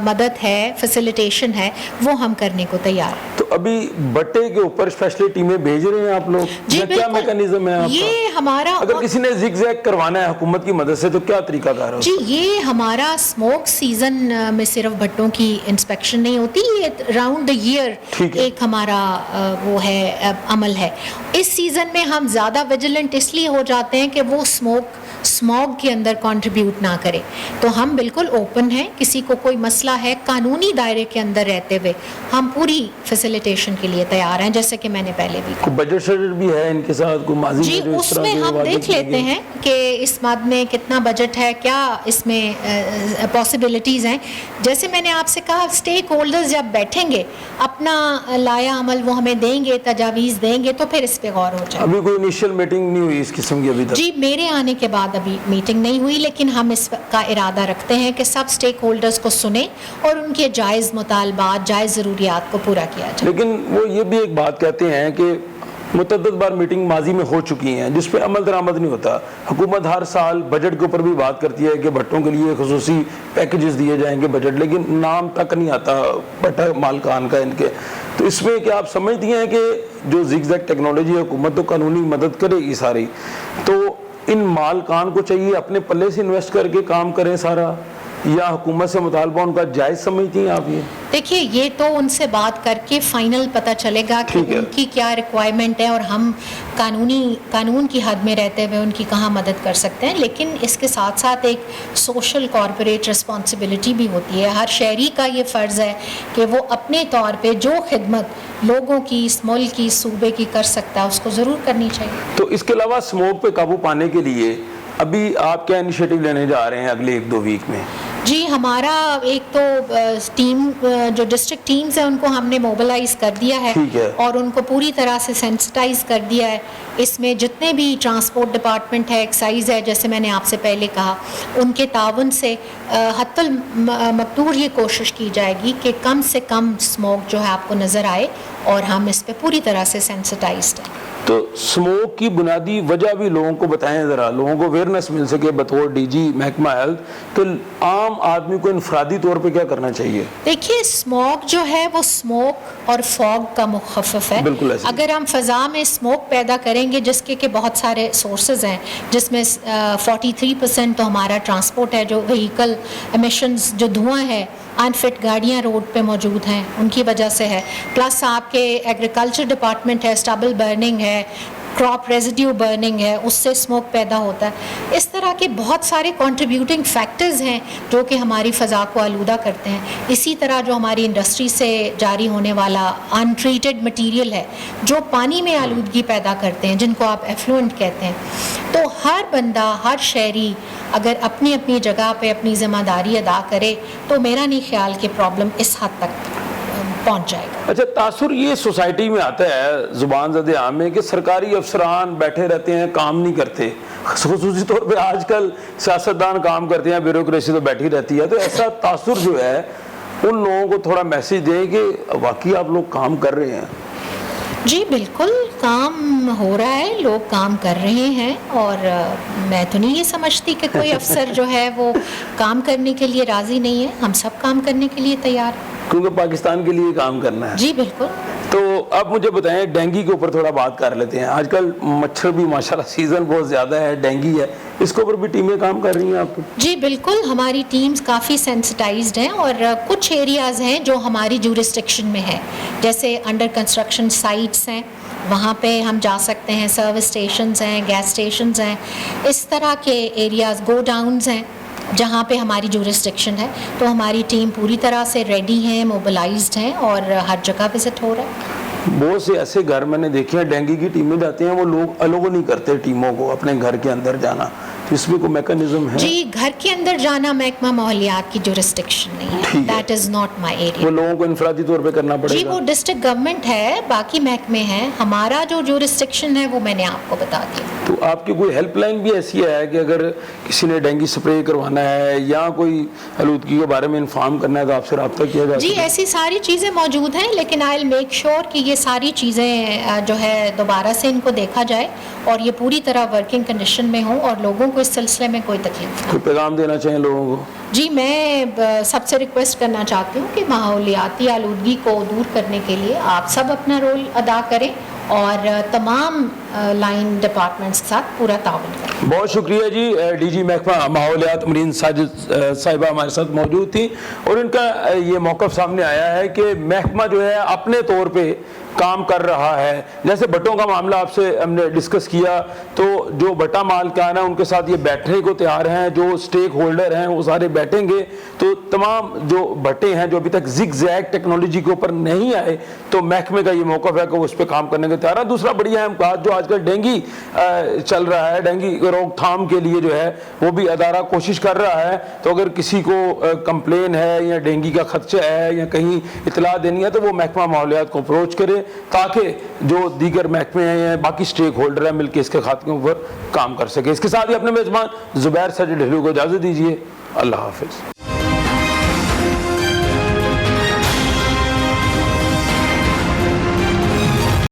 [SPEAKER 5] मदद है, फैसिलिटेशन है, वो हम करने को तैयार हैं।
[SPEAKER 1] तो अभी भट्टे के ऊपर स्पेशली टीमें भेज रहे हैं आप लोग?
[SPEAKER 5] जी,
[SPEAKER 1] क्या मैकेनिज्म है आपका?
[SPEAKER 5] ये हमारा,
[SPEAKER 1] अगर किसी ने जिग-जैग करवाना है हुकूमत की मदद से तो क्या तरीका कार है?
[SPEAKER 5] जी, ये हमारा स्मोक सीजन में सिर्फ भट्टों की इंस्पेक्शन नहीं होती, ये राउंड द ईयर एक हमारा वो है अमल है। इस सीजन में हम ज़्यादा विजिलेंट इसलिए हो जाते हैं कि वो स्मॉग के अंदर कंट्रीब्यूट ना करे। तो हम बिल्कुल ओपन हैं, किसी को कोई मसला है कानूनी दायरे के अंदर रहते हुए हम पूरी फैसिलिटेशन के लिए तैयार हैं, जैसे कि मैंने पहले भी कहा।
[SPEAKER 1] बजट शजट भी है इनके साथ कोई माजी
[SPEAKER 5] जी,
[SPEAKER 1] में
[SPEAKER 5] उसमें हम देख लेते हैं कि इस मद में कितना बजट है, क्या इसमें पॉसिबिलिटीज़ हैं। जैसे मैंने आपसे कहा, स्टेक होल्डर्स जब बैठेंगे अपना लाया अमल वो हमें देंगे, तजावीज़ देंगे, तो फिर इस पे गौर हो जाए।
[SPEAKER 1] अभी कोई इनिशियल मीटिंग नहीं हुई इस किस्म की अभी तक?
[SPEAKER 5] जी, मेरे आने के बाद अभी मीटिंग नहीं हुई, लेकिन हम इसका इरादा रखते हैं कि सब स्टेक होल्डर्स को सुने और उनके जायज़ मुतालबात, जायज़ ज़रूरियात को पूरा किया जाए।
[SPEAKER 1] लेकिन वो ये भी एक बात कहते हैं कि मुतअद्दिद बार मीटिंग माजी में हो चुकी हैं जिस पे अमल दरामद नहीं होता। हुकूमत हर साल बजट के ऊपर भी बात करती है कि भट्टों के लिए खुसूसी पैकेजेस दिए जाएंगे बजट, लेकिन नाम तक नहीं आता भट्टा मालकान का इनके। तो इसमें क्या आप समझती हैं कि जो जिग-जैग टेक्नोलॉजी है हुकूमत तो कानूनी मदद करेगी सारी, तो इन मालकान को चाहिए अपने पल्ले से इन्वेस्ट करके काम करें सारा, या हुकूमत से मुतालबा उनका जायज़ समझती हैं आप? ये
[SPEAKER 5] देखिए, ये तो उनसे बात करके फाइनल पता चलेगा कि उनकी क्या रिक्वायरमेंट है और हम कानून की हद में रहते हुए उनकी कहाँ मदद कर सकते हैं। लेकिन इसके साथ साथ एक सोशल कॉर्पोरेट रिस्पॉन्सिबिलिटी भी होती है। हर शहरी का ये फ़र्ज़ है कि वो अपने तौर पे जो खिदमत लोगों की, इस मुल्क की, सूबे की कर सकता है उसको ज़रूर करनी चाहिए।
[SPEAKER 1] तो इसके अलावा स्मोक पे काबू पाने के लिए अभी आप क्या इनिशिएटिव लेने जा रहे हैं अगले 1-2 वीक में?
[SPEAKER 5] جی ہمارا ایک تو ٹیم جو ڈسٹرکٹ ٹیمز ہیں ان کو ہم نے موبلائز کر دیا ہے اور ان کو پوری طرح سے سینسٹائز کر دیا ہے. اس میں جتنے بھی ٹرانسپورٹ ڈپارٹمنٹ ہے, ایکسائز ہے, جیسے میں نے آپ سے پہلے کہا, ان کے تعاون سے حتی المقدور یہ کوشش کی جائے گی کہ کم سے کم اسموک جو ہے آپ کو نظر آئے, اور ہم اس پہ پوری طرح سے سینسٹائزڈ ہیں.
[SPEAKER 1] تو اسموک کی بنیادی وجہ بھی لوگوں کو بتائیں ذرا, لوگوں کو اویئرنیس مل سکے بطور ڈی جی محکمہ ہیلتھ, تو عام آدمی کو انفرادی طور پہ کیا کرنا چاہیے؟
[SPEAKER 5] دیکھیے اسموک جو ہے وہ اسموک اور فوگ کا مخفف ہے.
[SPEAKER 1] بالکل ایسے.
[SPEAKER 5] اگر ہم فضا میں اسموک پیدا کریں گے جس کے بہت سارے سورسز ہیں, جس میں 43% تو ہمارا ٹرانسپورٹ ہے, جو وہیکل ایمیشنز جو دھواں ہے, انفٹ گاڑیاں روڈ پہ موجود ہیں ان کی وجہ سے ہے, پلس آپ کے ایگریکلچر ڈپارٹمنٹ ہے, اسٹبل برننگ ہے, کراپ ریزیڈیو برننگ ہے, اس سے اسموک پیدا ہوتا ہے. اس طرح کے بہت سارے کنٹریبیوٹنگ فیکٹرز ہیں جو کہ ہماری فضا کو آلودہ کرتے ہیں. اسی طرح جو ہماری انڈسٹری سے جاری ہونے والا ان ٹریٹڈ مٹیریل ہے جو پانی میں آلودگی پیدا کرتے ہیں, جن کو آپ ایفلوئنٹ کہتے ہیں. تو ہر بندہ, ہر شہری اگر اپنی اپنی جگہ پہ اپنی ذمہ داری ادا کرے تو میرا نہیں خیال کہ پرابلم اس حد تک پہنچ جائے گا.
[SPEAKER 1] اچھا, تاثر یہ سوسائٹی میں آتا ہے زبان زد عام میں کہ سرکاری افسران بیٹھے رہتے ہیں, کام نہیں کرتے. خصوصی طور پہ آج کل سیاستدان کام کرتے ہیں, بیوروکریسی تو بیٹھی رہتی ہے. تو ایسا تاثر جو ہے ان لوگوں کو تھوڑا میسج دیں کہ واقعی آپ لوگ کام کر رہے ہیں.
[SPEAKER 5] جی بالکل کام ہو رہا ہے, لوگ کام کر رہے ہیں, اور میں تو نہیں یہ سمجھتی کہ کوئی افسر جو ہے وہ کام کرنے کے لیے راضی نہیں ہے. ہم سب کام کرنے کے لیے تیار ہیں,
[SPEAKER 1] کیونکہ پاکستان کے لیے کام کرنا ہے.
[SPEAKER 5] جی بالکل.
[SPEAKER 1] تو اب مجھے بتائیں, ڈینگی کے اوپر تھوڑا بات کر لیتے ہیں. آج کل مچھر بھی ماشاءاللہ سیزن بہت زیادہ ہے, ڈینگی ہے, اس کے اوپر بھی ٹیمیں کام کر رہی ہیں آپ کی؟
[SPEAKER 5] جی بالکل, ہماری ٹیمز کافی سینسٹائزڈ ہیں, اور کچھ ایریاز ہیں جو ہماری جورسڈکشن میں ہے, جیسے انڈر کنسٹرکشن سائٹس ہیں, وہاں پہ ہم جا سکتے ہیں, سروس اسٹیشنز ہیں, گیس اسٹیشنز ہیں, اس طرح کے ایریاز, گو ڈاؤنز ہیں جہاں پہ ہماری جورسڈکشن ہے. تو ہماری ٹیم پوری طرح سے ریڈی ہیں, موبلائزڈ ہیں, اور ہر جگہ وزٹ ہو رہا ہے.
[SPEAKER 1] بہت سے ایسے گھر میں نے دیکھے ہیں ڈینگی کی ٹیمیں جاتی ہیں, وہ لوگ الگ نہیں کرتے ٹیموں کو اپنے گھر کے اندر جانا. اس میں کوئی میکانزم ہے؟
[SPEAKER 5] جی گھر کے اندر جانا محکمہ ماحولیات کی جورسڈکشن نہیں ہے, that is not my area.
[SPEAKER 1] وہ لوگوں کو انفرادی طور پہ کرنا پڑے گا.
[SPEAKER 5] جی وہ ڈسٹرکٹ گورنمنٹ ہے, باقی محکمے ہیں. ہمارا جو جورسڈکشن ہے وہ میں نے آپ کو بتا دیا.
[SPEAKER 1] تو آپ کی کوئی ہیلپ لائن بھی ایسی ہے کہ اگر کسی نے ڈینگی سپرے کروانا ہے یا کوئی آلودگی کے بارے میں انفارم کرنا ہے تو آپ سے رابطہ کیا جائے؟
[SPEAKER 5] جی ایسی ساری چیزیں موجود ہیں, لیکن آئی ول میک شیور کہ یہ ساری چیزیں جو ہے دوبارہ سے ان کو دیکھا جائے اور یہ پوری طرح ورکنگ کنڈیشن میں ہوں, اور لوگوں کو اس سلسلے میں کوئی تکلیف.
[SPEAKER 1] کوئی پیغام دینا چاہیں لوگوں کو؟
[SPEAKER 5] جی میں سب سے ریکویسٹ کرنا چاہتی ہوں کہ ماحولیاتی آلودگی کو دور کرنے کے لیے آپ سب اپنا رول ادا کریں, اور تمام لائن ڈپارٹمنٹس کے ساتھ پورا تعاون کریں.
[SPEAKER 1] بہت شکریہ جی. ڈی جی محکمہ ماحولیات امرین ساجد صاحبہ ہمارے ساتھ موجود تھی, اور ان کا یہ موقف سامنے آیا ہے کہ محکمہ جو ہے اپنے طور پہ کام کر رہا ہے. جیسے بھٹوں کا معاملہ آپ سے ہم نے ڈسکس کیا, تو جو بھٹا مالکان ہیں ان کے ساتھ یہ بیٹھنے کو تیار ہیں, جو اسٹیک ہولڈر ہیں وہ سارے بیٹھیں گے. تو تمام جو بھٹے ہیں جو ابھی تک زگ زیگ ٹیکنالوجی کے اوپر نہیں آئے, تو محکمے کا یہ موقف ہے کہ وہ اس پہ کام کرنے کو تیار ہے. دوسرا بڑی اہم بات, جو آج کل ڈینگی چل رہا ہے, ڈینگی روک تھام کے لیے جو ہے وہ بھی ادارہ کوشش کر رہا ہے. تو اگر کسی کو کمپلین ہے یا ڈینگی کا خدشہ ہے یا کہیں اطلاع دینی ہے تو وہ محکمہ ماحولیات کو اپروچ کرے, تاکہ جو دیگر محکمے ہیں یا باقی اسٹیک ہولڈر ہیں مل کے اس کے خاتمے پر کام کر سکے. اس کے ساتھ ہی اپنے میزبان زبیر ساجد ڈھیلو کو اجازت دیجیے. اللہ حافظ.